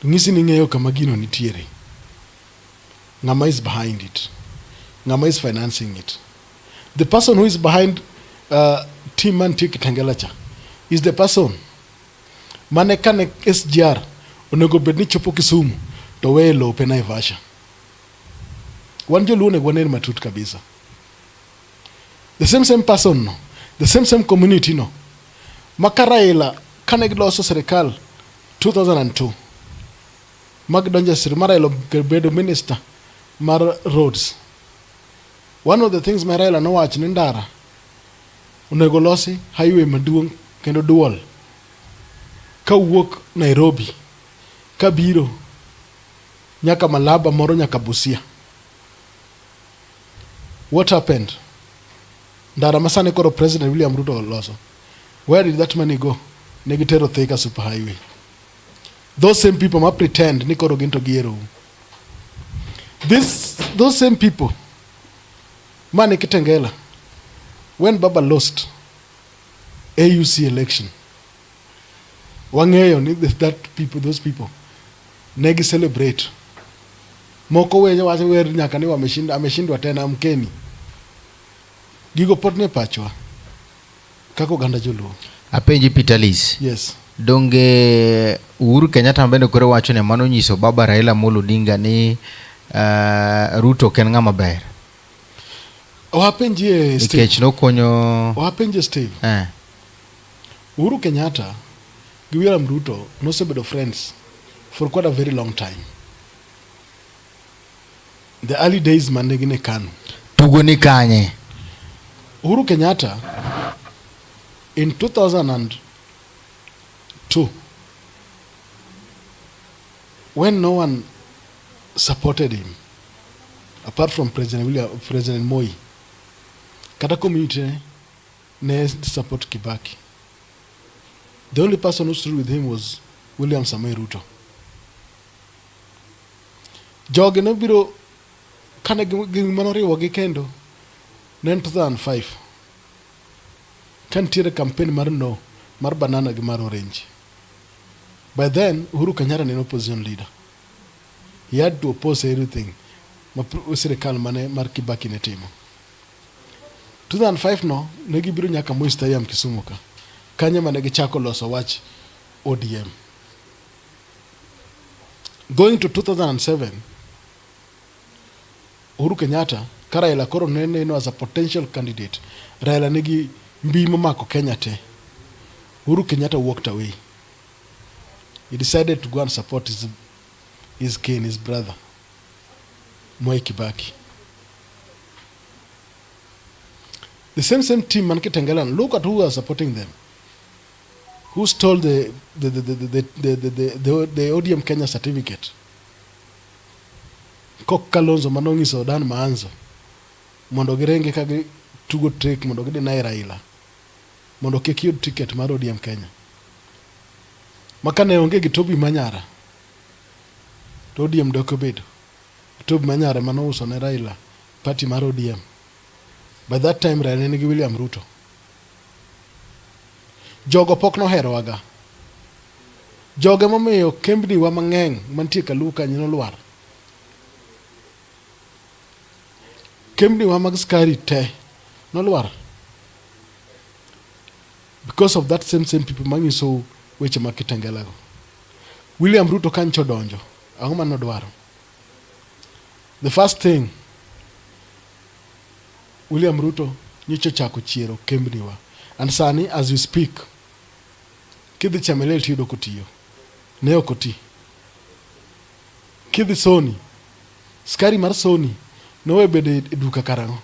ng'isi ni ng'eyo kama gino nitiere, ng'ama is behind it, ng'ama is financing it. The person who is behind team mantie Kitengela cha is the person mane kane SGR onego bed ni chopo Kisumu to weye lope Naivasha. Wan joluo onego wanen matut kabisa. The same person no, the same community no, maka Raila kane giloso serikal 2002 magdonje sir Raila bedo minister mar roads. One of the things ma Raila nowacho ni ndara onego losi highway maduong' kendo dual kawuok Nairobi kabiro nyaka Malaba moro nyaka Busia. What happened? Ndara masane koro President William Ruto loso. Where did that money go? Negitero Thika super highway. Those same people ma pretend ni koro ginto giero. Those same people mane Kitengela, when Baba lost AUC election, wangeyo ni those people negi celebrate. Moko wewe wacha wewe nyaka ni ameshindwa tena mkeni. Gigo potne pachwa. Kako ganda joluo. Apenji Peter Lis. Yes. Donge Uhuru Kenyatta bende kore wacho ne mano nyiso baba Raila Amolo Odinga ni Ruto ken ng'ama ber. Ohapenji Steve. Nikech nokonyo. Ohapenji Steve. Uhuru Kenyatta gi William Ruto nosebedo friends for quite a very long time. The early days manegi ne Kanu. Tugo ni kanye. Uhuru Kenyatta in 2002, when no one supported him apart from President Moi, kata community ne support Kibaki. The only person who stood with him was William Samoei Ruto. Joge no biro kane gimanoriwo gi kendo ne 2005 kan tiere campaign mar no mar banana gi mar orange. By then Uhuru Kenyatta ne opposition leader. He had to oppose everything ma sirikal mane mar Kibaki ne timo. 2005 no ne gibiro nyaka Moi Stadium Kisumu ka kanye mane gichako loso wach ODM. Going to 2007, Uhuru Kenyatta ka Raila koro neno as a potential candidate. Raila nigi mbi mamako Kenya te. Uhuru Kenyatta walked away. He decided to go and support his kin, his brother, Mwai Kibaki. The same team man Kitengela, look at who was supporting them. Who stole the ODM Kenya certificate? Kok Kalonzo manongiso Dan Maanzo mondo girenge ka tugo trick mondo gidinai Raila mondo kik yud ticket mar ODM Kenya. Makane onge gi Toby Manyara to ODM dok obedo. Toby Manyara manouso ne Raila party mar ODM. By that time Raila nigi William Ruto. Jogo pok nohero waga. Joge momiyo kembni wa mang'eny mantie Kaluka nyino lwar. Kembni wa mag skari te nolwar. Because of that same people manyiso weche mag Kitengela go. William Ruto kancho donjo. Ang'o manodwaro? The first thing, William Ruto nyicho chako chiero kembni wa. And sani as we speak, kidhi Chemelil tiyudo kotiyo. Ne ok oti. Kidhi Sony, skari mar Sony nowe bede duka karang'o.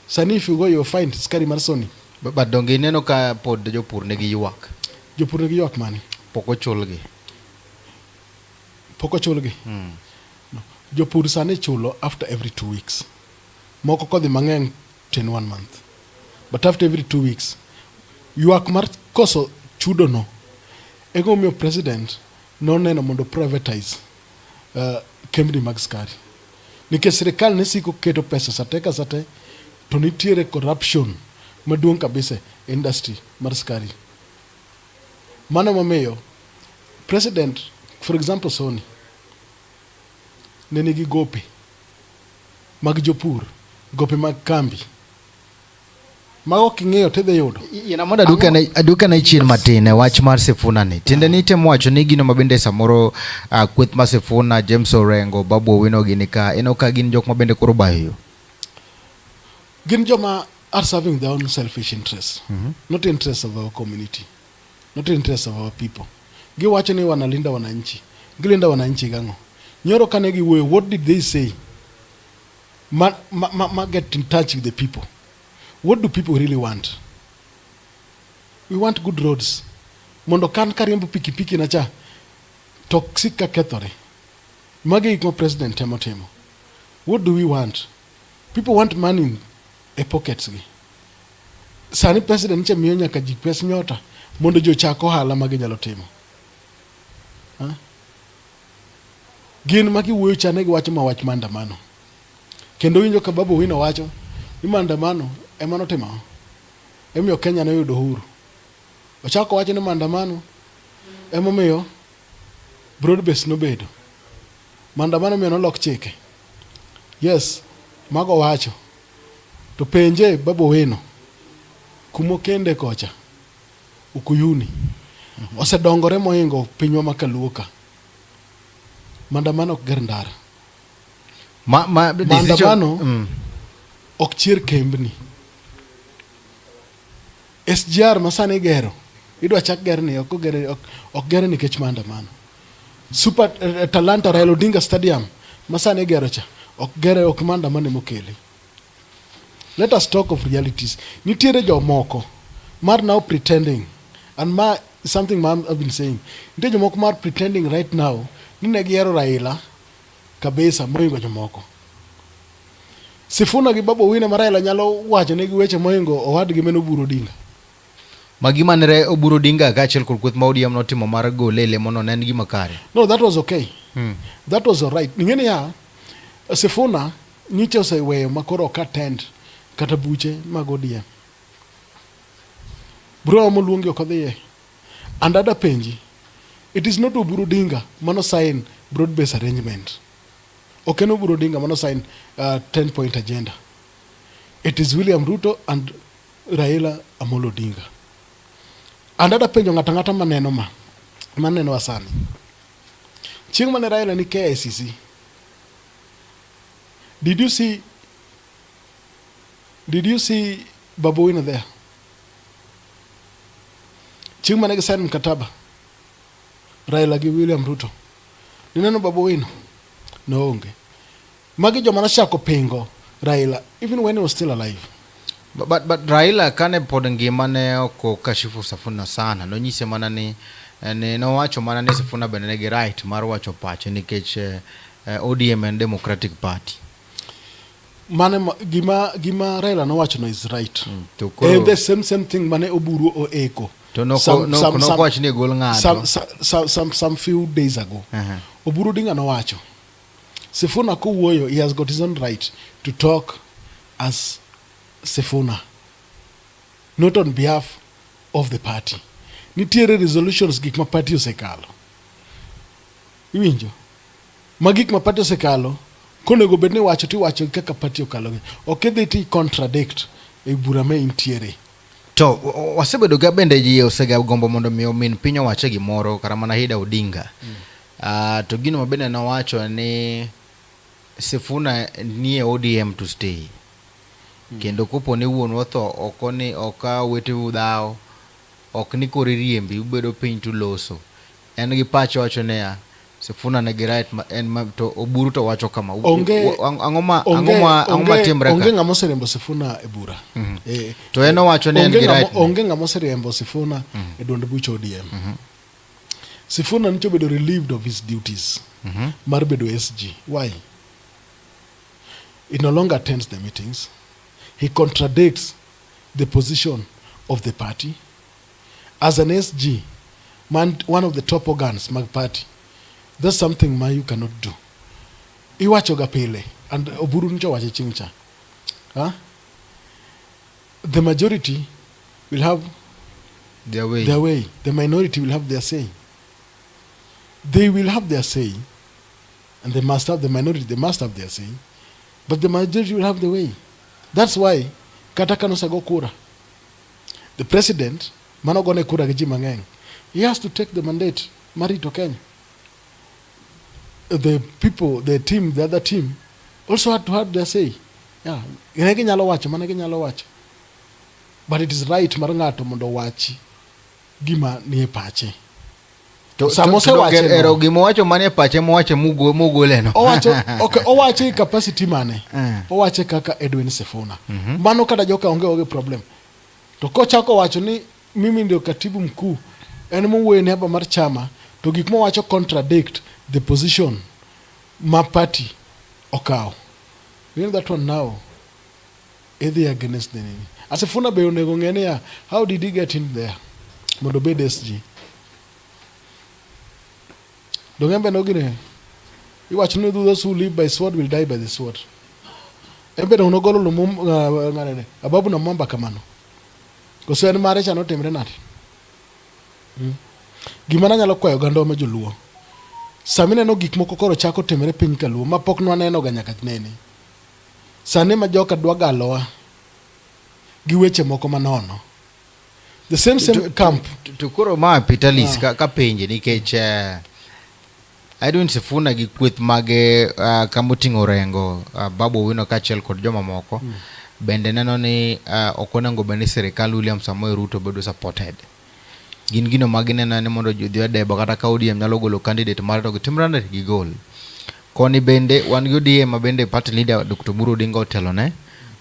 Sani if you go you'll find skari mar Sony. But donge ineno ka pod jopur negi ywak. Jopur negi ywak mane? Pok ochulgi. Pok ochulgi? No. Jopur sani chulo after every 2 weeks. Moko kodhi mang'eny in 1 month. But after every 2 weeks, ywak mar koso chudo no. Ego miyo president no neno mondo privatize kembni mag skari. Nikech sirikal ne siko keto pesa sate ka sate to nitiere corruption maduong' kabisa industry mar skari. Mano momiyo president for example Sony ne nigi gope mag jopur, gope mag kambi ma ok ing'eyo tidhi yudo. Ina moda aduka na chien matin wach mar Sifuna ni. Tiende ni temo wacho ni gino mabende samoro kweth mar Sifuna, James Orengo, Babu Owino gini ka eno ka gin jok mabende koro bayo. Gin joma are serving their own selfish interests, not interests of our community, not interests of our people. Giwacho ni wanalinda wananchi. Gilinda wananchi gang'o? Nyoro kane giwuoyo, what did they say? Get in touch with the people. What do people really want? We want good roads. Mondo kan kariembo pikipiki na cha toxic ka kethore. Magi ikmo president temo. What do we want? People want money in a pockets gi. Sani president cha miyo nyaka ji pes nyota mondo jo chako hala magi nyalo timo. Gin magi wuoyo chane gi wacho mawach maandamano. Kendo winjo ka Babu Owino wacho ni maandamano ema notimo. Emiyo Kenya ne yudo uhuru. Ochako wacho ni maandamano ema miyo broad base nobedo. Maandamano miyo nolok chike. Yes, mago wacho. To penje Babu Owino kumo kende kocha Ukuyuni osedongore mohingo pinywa makaluoka. Maandamano ok ger ndara. Maandamano ok chir kembni. SGR masani gero idwa chak gerni ok gere nikech maandamano. Super Talanta Raila Odinga Stadium masani gero cha ok gere ok maandamano mokele. Let us talk of realities. Nitiere jomoko mar now pretending, and something I've been saying. Nitiere jomoko mar pretending right now ni ne giero Raila kabisa moingo jomoko. Sifuna gi Babu Owino ma Raila nyalo wacho ne gi weche moingo owadgi meno Oburu Odinga. Magi manre Oburu Odinga gachiel kod kweth ma ODM notimo mar golele mono ne en gima kare. No, that was okay. That was all right. Ning'eni ya Sifuna nyiche oseweyo makoro ok attend kata buche mag ODM. Bro moluongi ok odhiye. And other penji, it is not Oburu Odinga mano sign broad based arrangement. Okay, no Oburu Odinga mano sign 10-point agenda. It is William Ruto and Raila Amolo Odinga. And other penjo ngata maneno asani. Chieng mane Raila ni KICC. Did you see Babu Owino there? Chieng mane gisign mkataba Raila gi William Ruto. Nineno Babu Owino? No onge. Magi joma nachako pingo Raila even when he was still alive. But Raila kane pod ngima ne ok kashifu Sifuna sana. No nyise mana ni no wacho mana ni Sifuna bende negi right mar wacho pache nikech ODM and Democratic Party. Mane gima Raila no wacho no is right. And the same thing mane Oburu oeko. Some few days ago. Oburu Odinga no wacho. Sifuna kuwoyo, he has got his own right to talk as Sifuna, not on behalf of the party. Nitiere resolutions gik ma party osekalo. Iwinjo? Magik ma party osekalo, konego bedne wacho ti wacho kaka party okalo. Ok dhi ti contradict e bura me intiere. To wasebedo ga bende ji osega gombo mondo mi omin piny owache gimoro kara mana Hida Odinga. To gino mabende na wacho ni Sifuna nie ODM to stay. Kendo kopo ni wuon otho okoni oka wete udao ok ni kori riembi ubedo piny to loso. En gi pacho wacho ne ya Sifuna ne gi right en to Oburu to wacho kama angoma timbre ka onge ngamo serembo Sifuna e bura. To eno wacho ne en gi right. Onge ngamo serembo Sifuna e duond bucho ODM. Sifuna nicho bedo relieved of his duties. Mar bedo SG. Why? He no longer attends the meetings. He contradicts the position of the party. As an SG, one of the top organs, mag party, that's something you cannot do. Iwachoga pele, and Oburu nicho wache chingcha. The majority will have their way. The minority will have their say. they will have their say, and they must have the minority, they must have their say, but the majority will have the way. That's why kata kanosago kura. The president, manogone kura gi mang'eny, he has to take the mandate, mari to Kenya. The people, the team, the other team, also had to have their say. Yeah, but it is right mar ng'ato mondo wachi gima nie pache. Ero gima wacho manie pache mowache mugoleno. Owache capacity mane. Owache kaka Edwin Sifuna. Mano kada joka onge problem. To kochako wacho ni mimi ndio katibu mkuu, en muwene hapa mar chama, to gik mowacho contradict the position ma party okaw. You know that one now, either against the name. As a Sifuna be onego ng'ene ya, how did he get in there? Mondo bed SG. Dongembe nogine. You watch no those who live by sword will die by the sword. Embe no golo lumum ngane. Ababu na mwamba kamano. Koso en mare chano temre nati. Gimana nyalo kwayo gando ma joluo. Samine no gik moko koro chako temre piny kaluo ma pok nwaneno ga nyaka nene. Sane ma joka dwa galowa gi weche moko manono. The same camp. Tukuro ma Pitalis ka penje nikech Edwin Sifuna gi kweth mage kamoting'o rengo Babu Owino kaachiel kod joma moko bende neno ni okonego bende sirikal William Samoei Ruto bedo supported. Gin gino magineno ni mondo jodhi odebo kata ka ODM nyalo golo candidate mare to gitimrane gi gol. Koni bende wan gi ODM ma bende party leader Dr. Oburu Odinga otelone,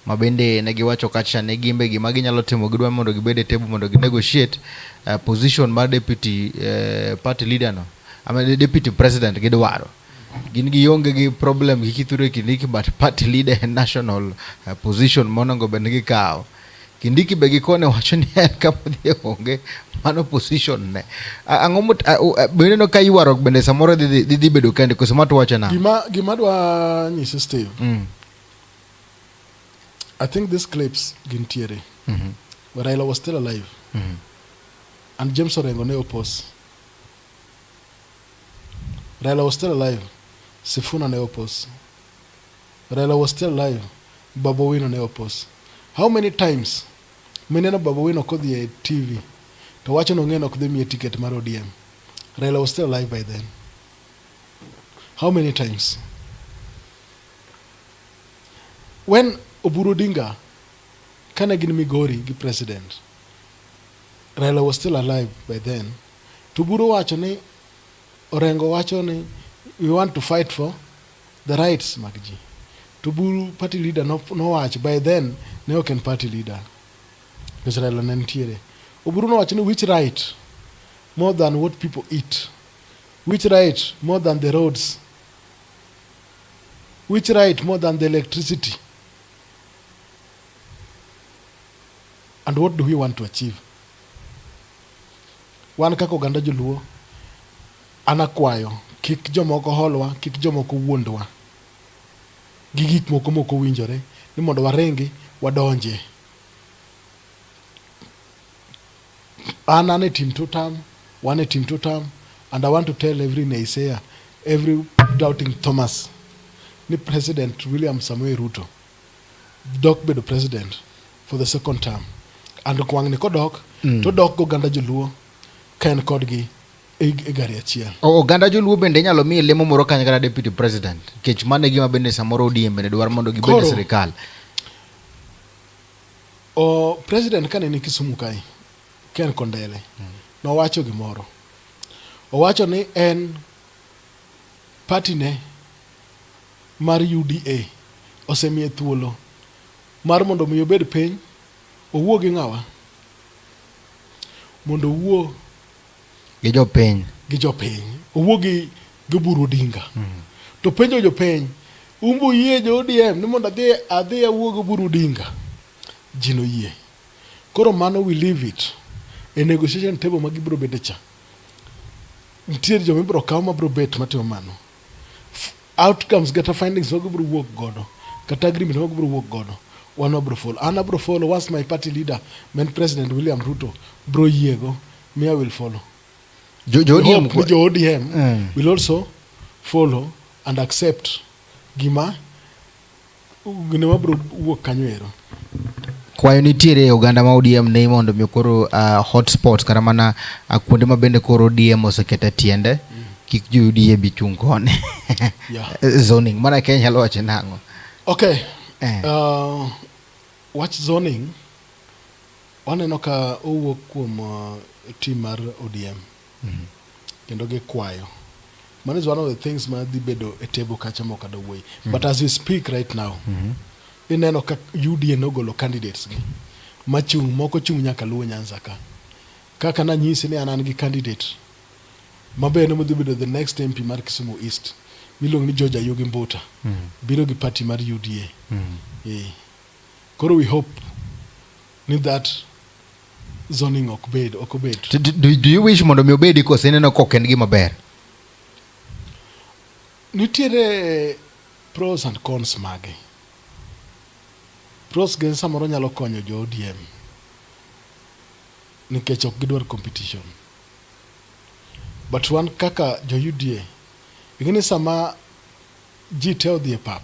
ma bende ne giwacho kacha ne gimbe gima ginyalo timo gidwa mondo gibede table mondo ginegotiate position mar deputy party leader no. The deputy president gidwaro. Gin gionge gi problem gi kithure Kindiki, but party leader and national position monongo bende gikaw. Kindiki be gikone wacho ni en kapodhi onge mano position ne. Ang'o bende no kayuarok bende samoro dhi bedo kende koso mato wacho na. Gima dwa nyisi Steve. I think these clips gintiere. When Raila was still alive. And James Orengo ne oppose. Raila was still alive. Sifuna ne oppose. Raila was still alive. Babu Owino ne oppose. How many times meneno Babu Owino kodhi TV to wacho no ng'eno kodhi miye ticket mar ODM? Raila was still alive by then. How many times? When Oburu Odinga kane gin Migori gi president, Raila was still alive by then. To Oburu wacho ni Orengo wacho ni we want to fight for the rights mag ji. To Oburu party leader no wacho by then ne ok en party leader. Because Raila ne nitiere. Oburu no wacho ni which right more than what people eat? Which right more than the roads? Which right more than the electricity? And what do we want to achieve? Wan kaka oganda joluo, anakwayo kik jomoko holwa, kik jomoko wuondwa gi gik moko winjore ni mondo warengi wadonje. An team two term, one a team two term, and I want to tell every naysayer, every doubting Thomas, ni President William Samoei Ruto dok bedo president for the second term. And kwang ni kodok, to dok go ganda joluo kaen kodgi e gari achiel. Oganda joluo bende nyalo mi lemo moro kanya kaka deputy president. Kech mane gima bende samoro ODM bende dwar mondo gibede sirikal. President kane ni Kisumu kai, Ken Kondele, no wacho gimoro. Owacho ni en party ne mar UDA osemiye thuolo mar mondo mi obed piny owuo gi ng'awa mondo owuo gi jopiny owuo gi Oburu Odinga. To penjo jopiny umbu yie jo ODM ni mondo adhi awuo gi Oburu Odinga, ji no yie. Koro mano we leave it a negotiation table ma gibro bede cha. Nitiere joma ibro kaw ma bro bet matimo mano. Outcomes kata findings ma gibro wuok godo kata agreement ma gibro wuok godo one bro follow. Ana bro follow once my party leader, men President William Ruto bro yiego, me I will follow. jo ODM will also follow and accept gima bro wuok kanyo ero. Kwayo nitiere oganda ma ODM ne mondo mi koro hotspot kata mana kuonde ma bende koro ODM oseketa tiende kik jo UDA bi chung kone. Zoning mana Kenya lo wache nango. Okay. Watch zoning waneno ka owuok kuom team mar ODM kendo gi kwayo. Man is one of the things ma dhi bedo a table kacha mo kada way. But as we speak right now, ineno ka UDA nogolo candidates gi machung moko chung nyaka Luo Nyanza ka. Kaka na nyisi ni anan gi candidate mabene mo dhi bedo the next MP mar Kisumu East milong ni George Ayugi Mbuta biro gi party mar UDA. Koro we hope ni that zoning okbed. Do you wish mondo mi obedi ko seneno koken gi maber? Nitiere pros and cons mage. Pros gen samoro nyalo konyo jo ODM nikech ok gidwar competition. But one kaka jo UDA ingine sama ji te odhi e pap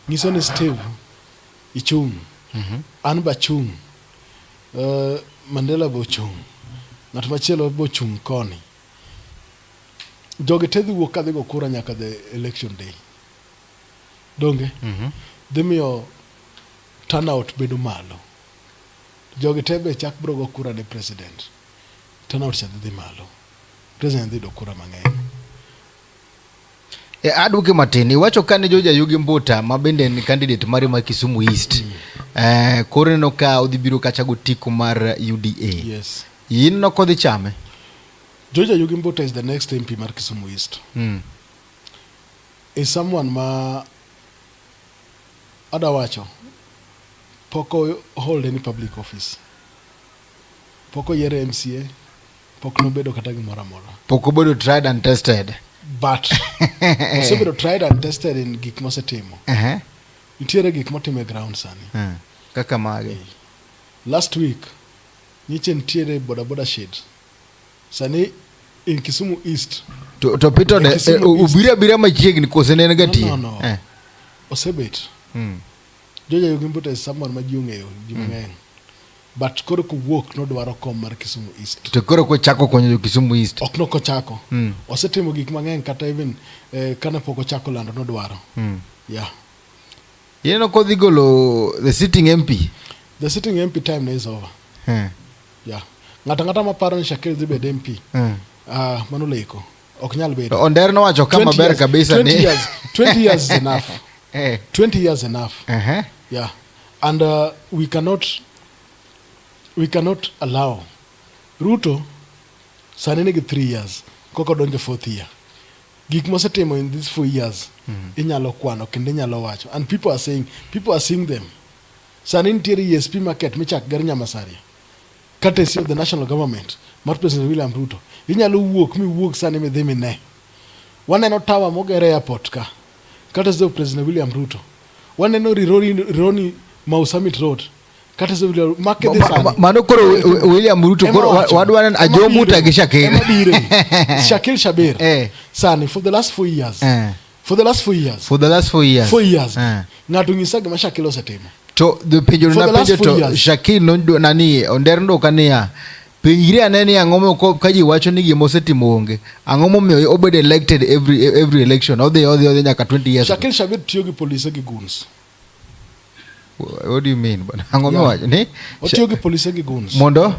nyiso ni Steve ichung an ba chung Mandela bo chung ng'at machielo bo chung koni. Joge tedhi wuok kadhi go kura nyaka the election day. Donge? Dhi miyo turnout bedo malo. Joge tebe chak bro go kura ne president. Turnout cha dhi malo. President dhi do kura mang'eny. Aduke matin iwacho kane George Ayugi Mbuta ma bende ni candidate mari ma Kisumu East. Koro no ka odhi biro kacha go tiko mar UDA. Yes. In no kodhi chame. George Ayugi Mbuta is the next MP mar Kisumu East. Is someone ma adawacho poko hold any public office. Poko yere MCA, poko no bedo kata gimoro amora. Poko bedo tried and tested. But also bedo tried and tested in gik mosetimo. Nitiere gik motimo e ground sani. Kaka mage. Last week niche nitiere boda shade. Sani in Kisumu East. To pito de ubira machiegni kose ne negati. No. Osebet. George Ayugi Mbuta is someone ma ji ong'eyo ji mang'eny. But koro kuwuok nodwaro kom mar Kisumu East. To koro kochako konyo Kisumu East. Ok no kochako. Osetimo gik mang'eny kata even kana pok ochako lando nodwaro. Yeah. Yeno kodhi golo the sitting MP. The sitting MP time is over. Yeah. Ngata maparo ni Shakil dhi bedo MP. Mano leko. Ok nyal bedo. Onder no wacho kama ber kabisa ni 20 years is enough. 20 years enough. Yeah. And we cannot allow Ruto sani nigi 3 years koko donjo 4th year. Gik mosetimo in these 4 years inyalo kwano kendo inyalo wacho, and people are seeing them. Sani nitiere ESP market michak gar Nyamasaria courtesy of the national government mar President William Ruto. Inyalo wuok sani midhi mine. Waneno tower mogere airport ka courtesy of President William Ruto. Waneno Rironi Mau Summit Road courtesy of market this sani. Mano koro William Ruto koro wadwanan ajomuta gi Shakil. Shakil Shabir. Sani for the last 4 years. For the last 4 years. 4 years. Ng'ato ng'isa gima Shakil osetimo. To the penjo na penjo to Shakil no nani onderndo kania penjire aneni ang'omo ko kaji wacho ni gimo osetimo onge. Ang'omo miyo obed elected every election or the nyaka 20 years. Shakil Shabir tiyo gi police gi goons. What do you mean? Ang'omo wacho ni otiyo gi police gi goons. Mondo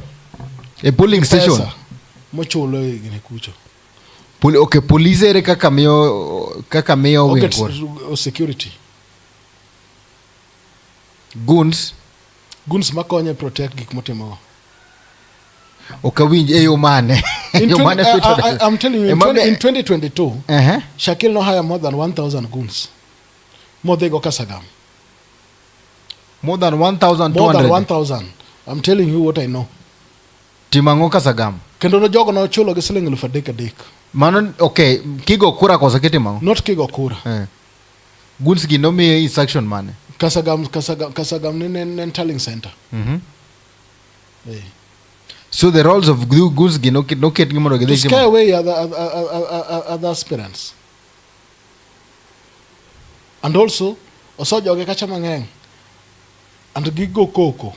a polling station mochulo gine kucho. Okay, police ere kaka miyo wingor security. Goons makonye protect gik motimo. Okawinj eyo mane. I'm telling you, in 2022, Shakil no hire more than 1,000 goons. More they go Kasagam. More than 1,200. More than 1,000. I'm telling you what I know. Timango Kasagam. Kendo no jogo no chulo gi siling 3,000. Mano okay, kigo kura kosa kitimango. Not kigo kura. Goons gi no me instruction mane. Kasagam ni telling center. So the roles of Goose gi no ket gi mondo to gidhi scare away other aspirants. And also, oso joge kacha mang'eny, and gigo koko,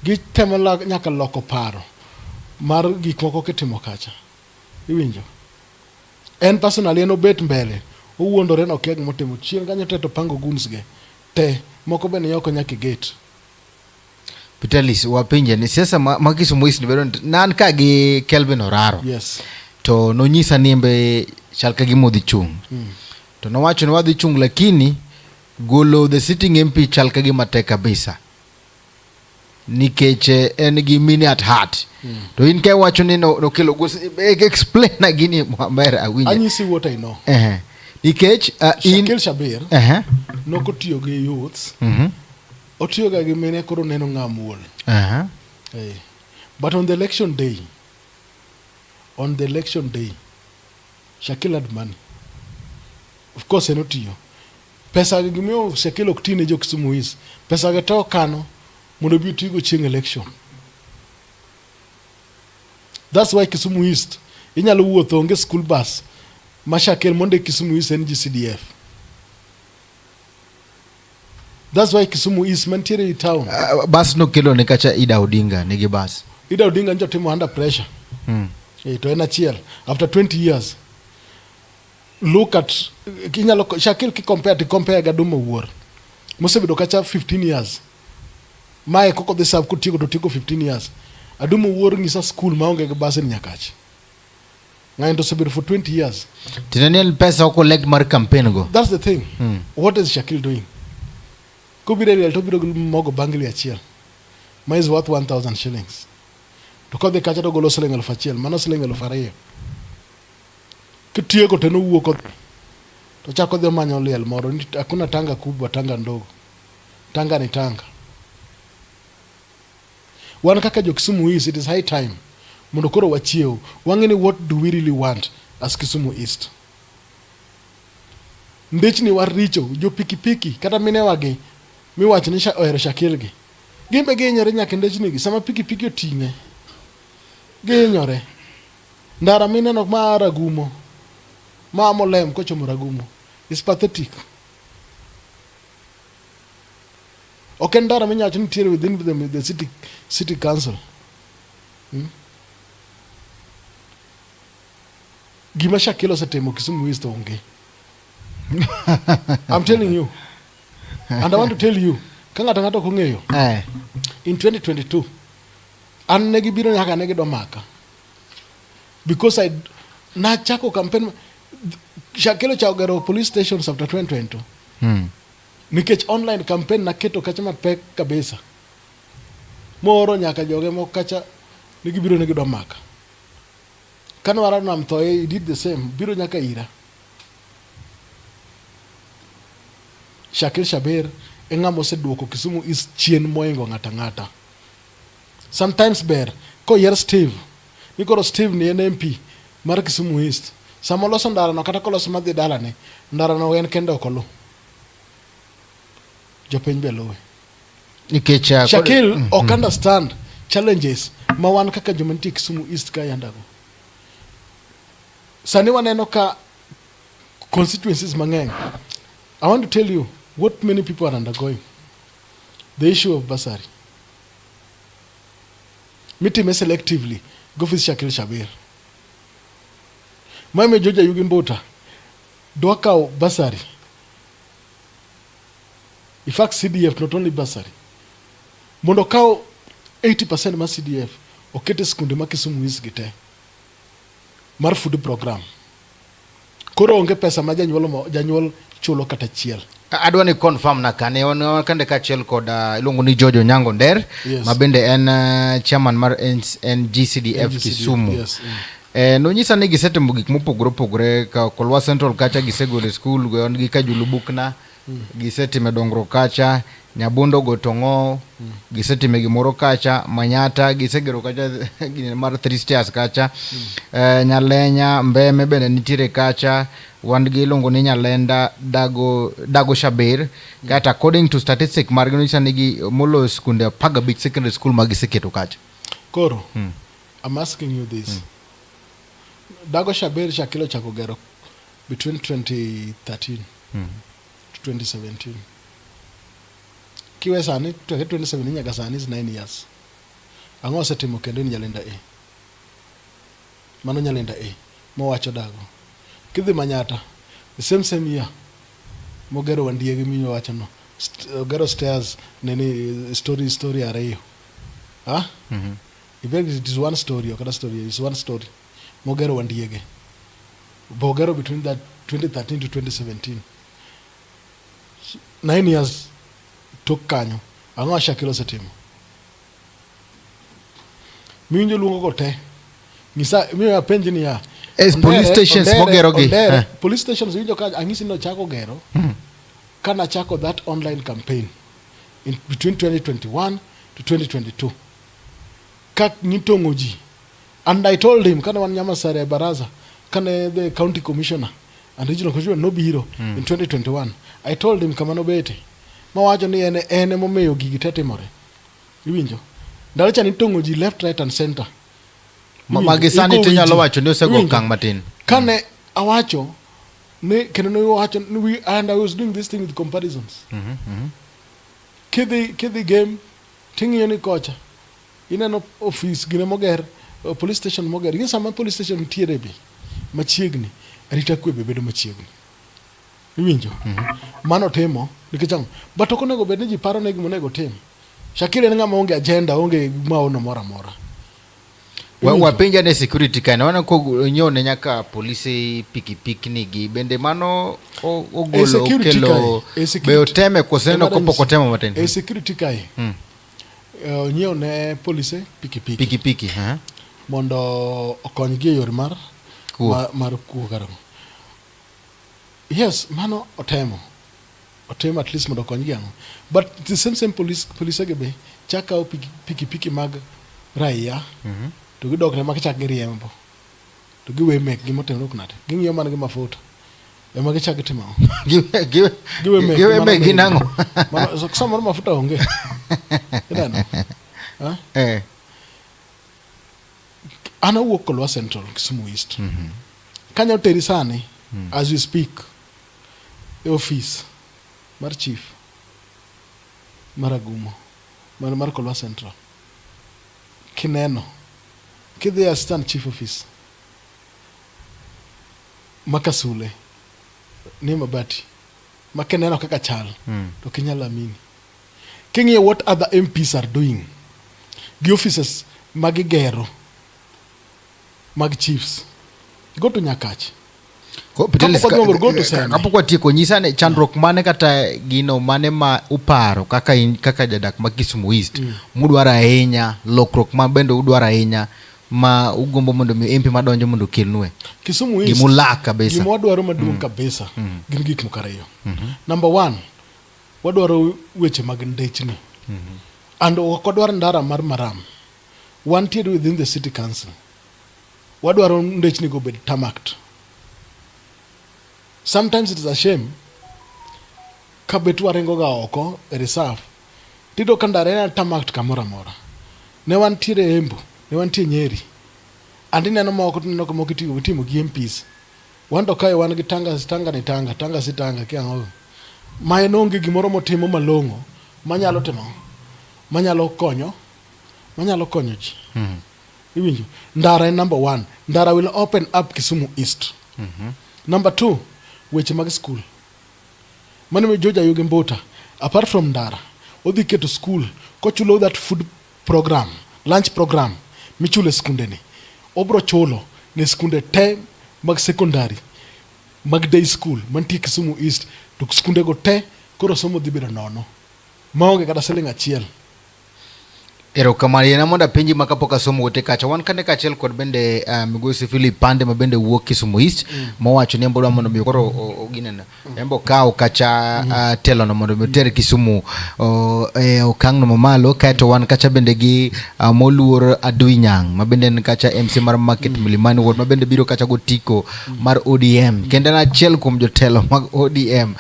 gitemo nyaka loko paro mar gik moko kitimo kacha. Iwinjo? En personally en obet mbele, owuondore no kia gimotimo chien kanyo te to pango goons ge, te moko bende yoko nyaka gate. Pitalis wapinje ni siasa ma Kisumu East bedo nan ka gi Kelvin Oraro. Yes. To nonyisa nimbe chal ka gimodhi chung. To nowacho ni wadhi chung lakini golo the sitting MP chal ka gima tek kabisa. Nikech en gi mini at heart. To in ka wacho ni no kelo explain na gini mwambere awinje. And you see what I know. Nikech Shakil Shabir nokotiyo gi youths. Otiyo ga gi mine koro neno ng'amuol. Hey. But on the election day, Shakil had money. Of course, enotiyo. Pesa gi gimiyo Shakil ok tine jo Kisumu East. Pesa gi to kano mondo bi tigo chieng election. That's why Kisumu East inyalo wuotho onge school bus ma Shakil monde Kisumu East en GCDF. That's why Kisumu East mantiere in town. Bas no kelo ne kacha Ida Odinga nigi bas. Ida Odinga njo timo under pressure. To en achiel after 20 years. Look at kinyalo Shakil ki compare ga Dumo Wuor. Mosebedo kacha 15 years. Mae koko the sub kutigo to tigo 15 years. Adumo Wuor ngisa school maonge ga bas ni nyakachi. Ngayon to sebedo for 20 years. Tinaniel pesa oko collect mar campaign go. That's the thing. What is Shakil doing? Kubire real to biro mogo bangli achiel. Ma is worth 1,000 shillings. To kode kacha to golo seleng elfu achiel, mano seleng elfu ariyo. Kitiyo ko teno wuoko. To chako dhe manyo liel moro, hakuna tanga kubwa, tanga ndogo. Tanga ni tanga. Wan kaka jo Kisumu East, it is high time. Mondo koro wachiew. Wangeni what do we really want as Kisumu East? Ndechni war richo, jo piki kata mine wage. Mi wacho ni ohero Shakil gi. Gimbe gihinyore nyaka ndechni gi. Sama piki oting'e. Gihinyore. Ndara mineno ma Ragumo. Ma Molem kochomo Ragumo. It's pathetic. Okay, ndara minyacho nitiere within the city council. Gima Shakil osetimo Kisumu East onge. I'm telling you. And I want to tell you, kangata ngato kong'eyo. In 2022, an negi biro nyaka negi do maka. Because na chako campaign Shakil ochagero police stations after 2022. Nikech online campaign na keto kacha mapek kabisa. Moro nyaka joge mo kacha negi biro negi do maka. Kano warano na mthoe, he did the same. Biro nyaka ira. Shakil Shabir engamo se duoko Kisumu East chien moingo ngata. Sometimes ber ko yer Steve. Nikoro Steve ni MP mar Kisumu East. Samoloso ndara no kata koloso madhi dalane. Ndara no en kende okolo. Jopiny belowe. Nikech Shakil ok understand challenges ma wan kaka jomantie Kisumu East ka yandago. Sani waneno ka constituencies mang'eny. I want to tell you what many people are undergoing. The issue of bursary. Mitime selectively. Go for Shakil Shabir. Mame Joja Yugimbota. Doaka bursary. In fact, CDF, not only bursary. Mondokao 80% ma CDF. Okete sekunde ma Kisumu East gite. Mar food program. Koro onge pesa ma janyuol chulo kata chiel. Adwa ni confirm na kane kande ka chiel kod ilongo ni George Onyango Nder. Yes. Mabende en chairman mar NGCDF Kisumu. Yes. Nonyisa ni gisetimo gik mopogore ka Kolwa Central kacha gisegole school go gi ka julubukna gisetime dongro kacha Nyabundo Gotongo gisetime gimoro kacha Manyata gisegero kacha mar 3 stairs kacha Nyalenya Mbeme bende nitire kacha wan gi longo ni Nyalenda Dago Shabir kata according to statistic marginisa nigi molo skunde paga big secondary school magiseketo kacha Koro, I'm asking you this. Dago Shabir Shakilo Chakogero between 2013 to 2017. Kiwe sani, 2017 nyaga sani is 9 years. Ango sa timo kendo ni nyalenda A. Mano nyalenda A. Mo wacho dago. Kidhi Manyata, the same year. Mogero wandiege minyo wacho no. Gero stairs, nini story arayo. Huh? It is one story, okay, story. It's one story. Mogero wandiege. Bogero between that 2013 to 2017. 9 years took kanyo. Ango Shakilo setimo. Minyo lungo kote. Misa mi apenji ni ya police stations mogero gi. Police stations winjo ka angisi no chako gero. Kana chako that online campaign in between 2021 to 2022. Kak nitongoji. And I told him kana wanyama sare baraza kana the county commissioner and regional commissioner no biro in 2021. I told him kama no bete. Mawacho ni ene momeyo gigi tete more. Iwinjo. Ndalocha nitongoji left right and center. Magisani tinyalo wacho ni osego kang matin. Kane awacho ne keno wacho and I was doing this thing with comparisons. Kidhi game tingi ni kocha. Ineno office gine moger police station moger. Yin sama police station tiere bi machiegni arita kwe bedo machiegni. Iwinjo. Mano temo nikechang but okonego bed ni ji paro ne gimonego tim. Shakire nga maonge agenda onge maono mora. Wapenja ne security kana wana ko nyone nyaka polisi pikipiki nigi bende mano ogolo kelo beoteme koseno kopoko temo matin. Security kai. Nyone polisi pikipiki. Mondo okonygi yor mar kuo. Yes, mano otemo at least mondo okonygi ango. But the same police gebe chaka pikipiki mag raia. To gidok ne makichak giriembo. To giwe mek gimotemo knate. Ging'iyo man gi mafuta. Ema gichak gitimo. Giwe mek ginango. Mano samoro mafuta onge. Idano. Ana wuok Kolwa Central, Kisumu East. Kanyo teri sani, as we speak, e office mar chief Maragumo, mar Kolwa Central. Kineno. Kidhi assistant chief office Makasule ni Mabati makeneno kaka chal to kinyalo amini king'iyo what other MPs are doing gi offices magigero mag chiefs go to Nyakach kapokwa tieko nyisane chandruok mane kata gino mane ma uparo kaka jadak ma Kisumu East mudwaro ahinya lokruok ma bende udwaro ahinya ma ugombo mondo mi MP madonjo mondo kelnue Kisumu East gimulak kabisa gimo wadwaro maduong' kabisa gin gik mokariyo. Number 1 wadwaro weche mag ndechni and okwadwaro ndara mar maram wanted within the city council. Wadwaro ndechni go bed tarmacked. Sometimes it is a shame kabet warengo ga oko reserve tido kandare tarmacked kamora mora ne wantiere Embu ne wantie Nyeri andi neno moko tineno ko mokitigo timo gi MPs wando kai wan gi tanga si tanga kiango ma enonge gimoro motimo malongo manyalo konyo ji. Iwinjo ndara number 1 ndara will open up Kisumu East. Number 2 weche mag school mane me Georgia Yugi Mbota apart from ndara odhi keto school kochulo that food program lunch program michule skundeni obro chulo ne skunde te mag secondary mag day school mantie Kisumu East to skunde go te koro somo dhi bedo nono maonge kata siling achiel. Ero kamari na monda penji makapoka somo gote kacha wan kane kachiel kod bende migosi Philip Pande mabende wuok Kisumu East mowacho ni mbolo mondo mi koro oginena embo kao kacha telo no mondo mi ter Kisumu okang no mamalo kaito wan kacha bende gi moluor Aduinyang mabende kacha MC mar market Milimani ward mabende biro kacha gotiko mar ODM kende na achiel kuom jotelo mag ODM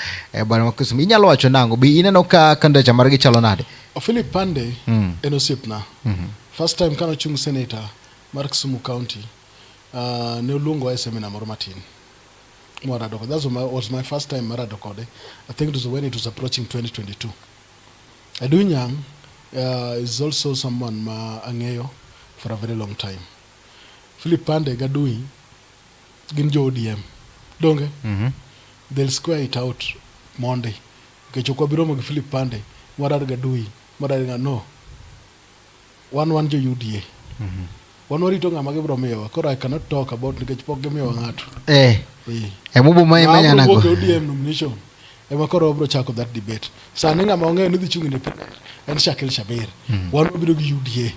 bana ma Kisumu inyalo wacho nango bi ineno ka kandacha margi chalo nade. Philip Pande en osiepna First time kano chung senator mar Kisumu County, ne oluongo e seminar moro matin. That was my first time marado kode. I think it was when it was approaching 2022. Adunyang is also someone ma ang'eyo for a very long time. Philip Pande Gadui gin jo ODM. Donge? They'll square it out Monday. Kechokwa biromo gi Philip Pande, Mwadar Gadui, Mwadar no. One jo UDA. One warito ng'ama gibro miyowa. Koro I cannot talk about nikech pok gimiyowa ng'ato. Mubo manya nago. ODM nomination. Ema koro obro chako that debate. Sani ng'ama ong'eyo ni dhi chung independent en Shakil Shabir. Wan wabiro gi UDA.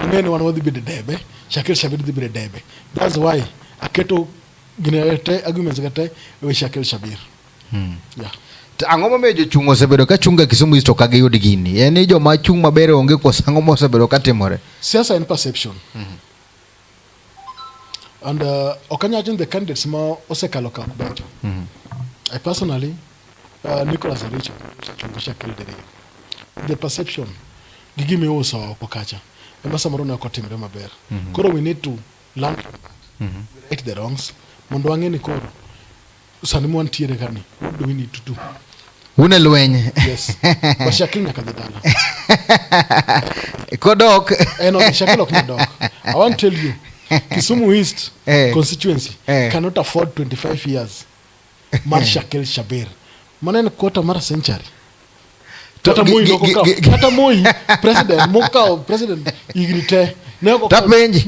Ong'eyo ni wan wadhi bedo debe. Shakil Shabir dhi bedo debe. That's why aketo ginete arguments gate we Shakil Shabir. Yeah. Ang'o momiyo jochung' osebedo ka chunga Kisumu East to kage yud gini? En joma chung' maber onge koso ang'o mosebedo ka timore? Siasa en perception. And okanyajin the candidates ma osekalo ka beto. I personally Nicholas Aricho chunga Shakil Dere. The perception gigimi uso okacha. Ema samoro na kotimre maber. Koro we need to learn right the wrongs. Mondo ang'e ni koro sani mwantiere kani. What do we need to do? Una lweny. Yes. But Shakil nyaka dhi dala. Kodok. No, Shakil ok dok. I want to tell you, Kisumu East constituency cannot afford 25 years. Mar Shakil Shabir. Manene quarter mar century. Tata Moi president ignite. Tap menji.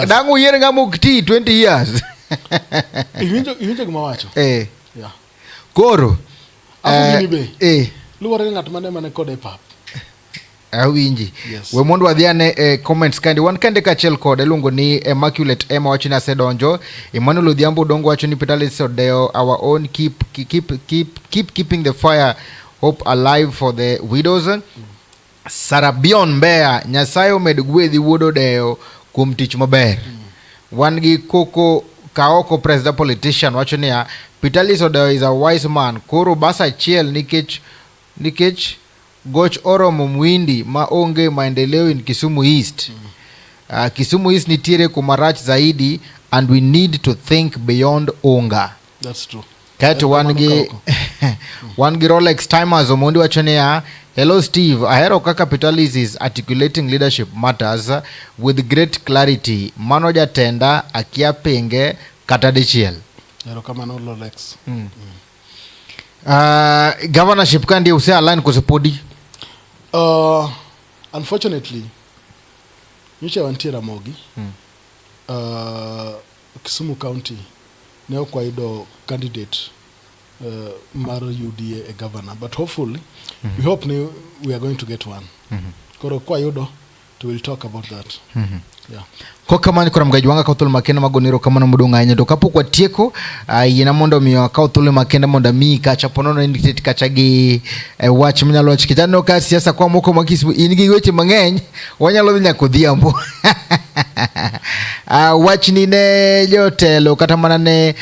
Dangu yer ngamu kiti 20 years. Iwinjo gima wacho. Yeah. Koro Afu gini be. Luwore ng'at mane kode pap. Awinji. Yes. We mondo wadhiane comments kandi wan kande kachiel kode luongo ni Immaculate Emma wacho ni asedonjo. Emmanuel Odhiambo dongo wacho ni Peterlis Odeo our own keep keeping the fire hope alive for the widows. Sarabion Mbeya Nyasaye omed gwedhi wuod Odeo kuom tich maber. Wan gi Koko Kaoko president politician wacho ni Peterlis Odeo is a wise man. Koro basa chiel nikech goch oromo mwindi ma onge maendeleo in Kisumu East. Kisumu East nitiere kumarach zaidi and we need to think beyond onga. That's true. Kato wan gi Rolex Timers omondi wacho ni hello Steve, ahero kaka Peterlis is articulating leadership matters with great clarity. Mano jatenda akia penge kata dichiel. Hero kama no Rolex. Governorship kandi use align kusepodi? Unfortunately, nyocha wantiera mogi. Kisumu County ne okwaido candidate mar UDA a governor, but hopefully we hope we are going to get one. Koro kwayudo to we'll talk about that. Yeah. Kwa kamani kwa mgaji wanga kauthulu makenda magoniro kama na mudunga nye dokapo kwa tieko yena mondo miyo kauthulu makenda monda mii kacha ponono indicate kachagi watch mnyalo watch kitano ka siasa kwa moko makisibu inigi weche mangeny wanyalo vinya kudhiambo watch nine jotelo kata manane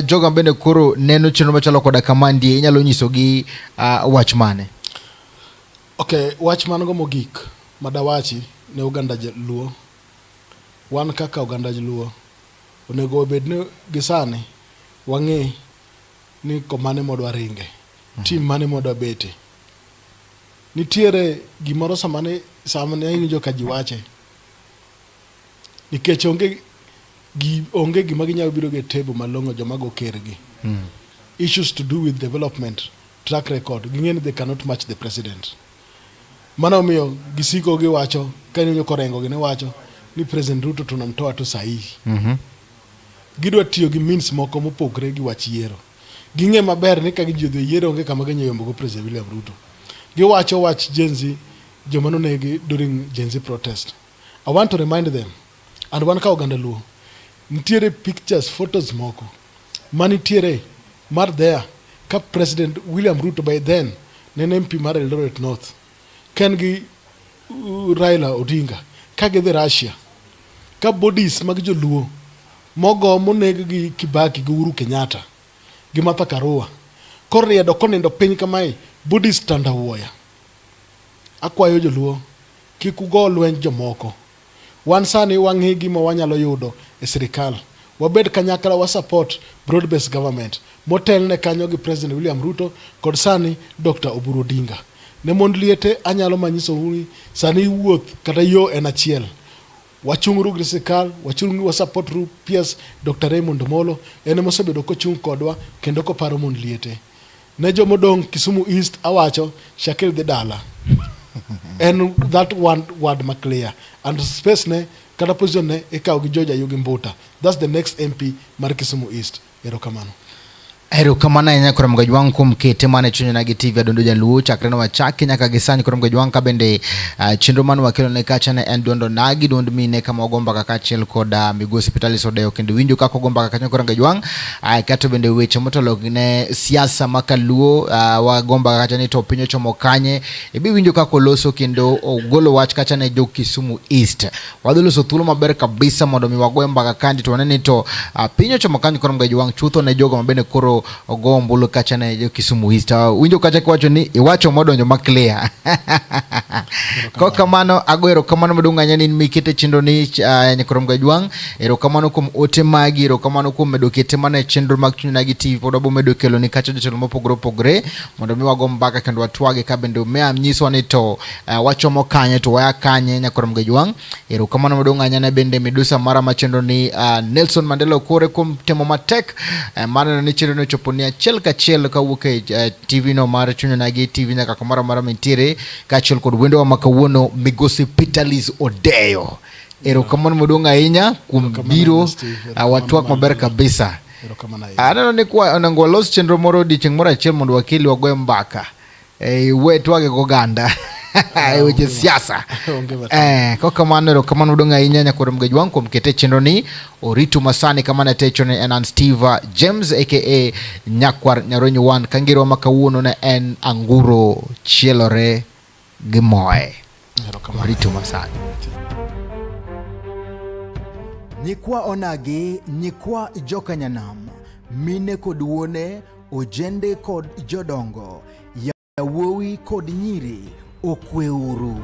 joga mbene kuro neno chino machalo kwa dakamandi inyalo nyisogi watchmane. Okay, watchman go mogik madawachi ne Uganda Luo. Wan kaka Uganda Luo onego obedne gisane wang'e ni komane modwa ringe. Team mane modwa bete. Nitiere gimoro samane in jo kajiwache. Nikech onge gima ginyalo biro ge table malongo joma go kergi. Issues to do with development, track record. Ging'e ni they cannot match the president. Mano miyo gisiko giwacho kanyo korengo gine wacho ni President Ruto tunamtoa tu sahihi. Gidwa tiyo gi means moko mopogre gi wach yiero. Ging'e maber ni ka gijodho yiero onge kama ginyombo go President William Ruto. Giwacho wach Gen Z joma nonegi during Gen Z protest. I want to remind them and wan ka Uganda Luo nitiere pictures, photos moko manitiere mar there ka President William Ruto by then ne MP mar Eldoret North ken gi Raila Odinga ka gidhi Russia ka bodies mag joluo mogo moneg gi Kibaki gi Uhuru Kenyatta gi Martha Karua koriedo konindo piny kamae bodies tanda wuoya. Akwayo joluo kik ugo lweny jomoko. Wan sani wang'i gima wanyalo yudo e sirikal. Wabed kanyakla wa support broad based government motelne kanyo gi President William Ruto kod sani Dr. Oburu Odinga. Ne mond liete anyalo manyiso uni sani wuoth kata yo en achiel. Wachungru gi sirikal, wachungru wa support ru PS Dr. Raymond Omolo ene mosebedo kochung kodwa kendo koparo mond liete. Ne jomodong Kisumu East awacho Shakil dhi dala. And that one word ma clear. And space ne kata position ne ikaw gi George Ayugi Mbuta. That's the next MP mar Kisumu East. Erokamano. Erokamano ahinya kuom gajwang' kuom kete mane chunyo nagi TV adondo jaluo chakre no wachaki nyaka gisani kuom gajwang' ka bende chenro mane wakelo ne kacha ne en duondo nagi duond mine kama ogomba kaka achiel kod Migosi Pitalis Odeyo kendo winjo kaka ogomba kaka kuom gajwang' kato bende weche motelo ne siasa makaluo wagomba kacha ni to pinyo chomo kanye ibi winjo kaka oloso kendo ogolo wach kacha ne jo Kisumu East wadholoso thuolo maber kabisa mondo mi wagomba kaka kandi to waneni to pinyo chomo kanye kuom gajwang' chutho ne jogo mabende koro ogombolo kacha na jo Kisumu East winjo kacha kwacho ni iwacho modonjo maklear ko kamano agoero kamano madunga nyani mikete chenro ni nyakorom gajwang' ero kamano kum ote magi ero kamano kum medo kete mane chenro mag chunyo nagi TV pod abo medo kelo ni kacha jotelo mopogore opogore mondo mi wago mbaka kendo watwage ka bende mea mnyiso ni to wachomo kanye to waya kanye nyakorom gajwang' ero kamano madunga nyane bende medusa mara machenro ni Nelson Mandela Okore kum temo matek mana ni chenro no choponia chel ka chel ka wuke TV no mar chunyo nagi TV nyaka kamara mara mentire ka chel kod wendo wa makawuono Migosi Pitalis Odeyo ero kamano modonga ahinya kum biro watwak maber kabisa anano ni kwa onango los chenro moro di cheng moro achiel mondo wakili wagoe mbaka we twage goganda weche siasa ko kamano ero kamano modonga ahinya nyakorom gajwang' kuom kete chenro ni oritu masani kama na techo ne en Steve James aka Nyakwar Nyaronyo One kangiro makawuono na en Anguro Chielore Gimoe oritu masani nyikwa onagi nyikwa joka nyanam mine kod wuone ojende kod jodongo yawuowi kod nyiri okweuru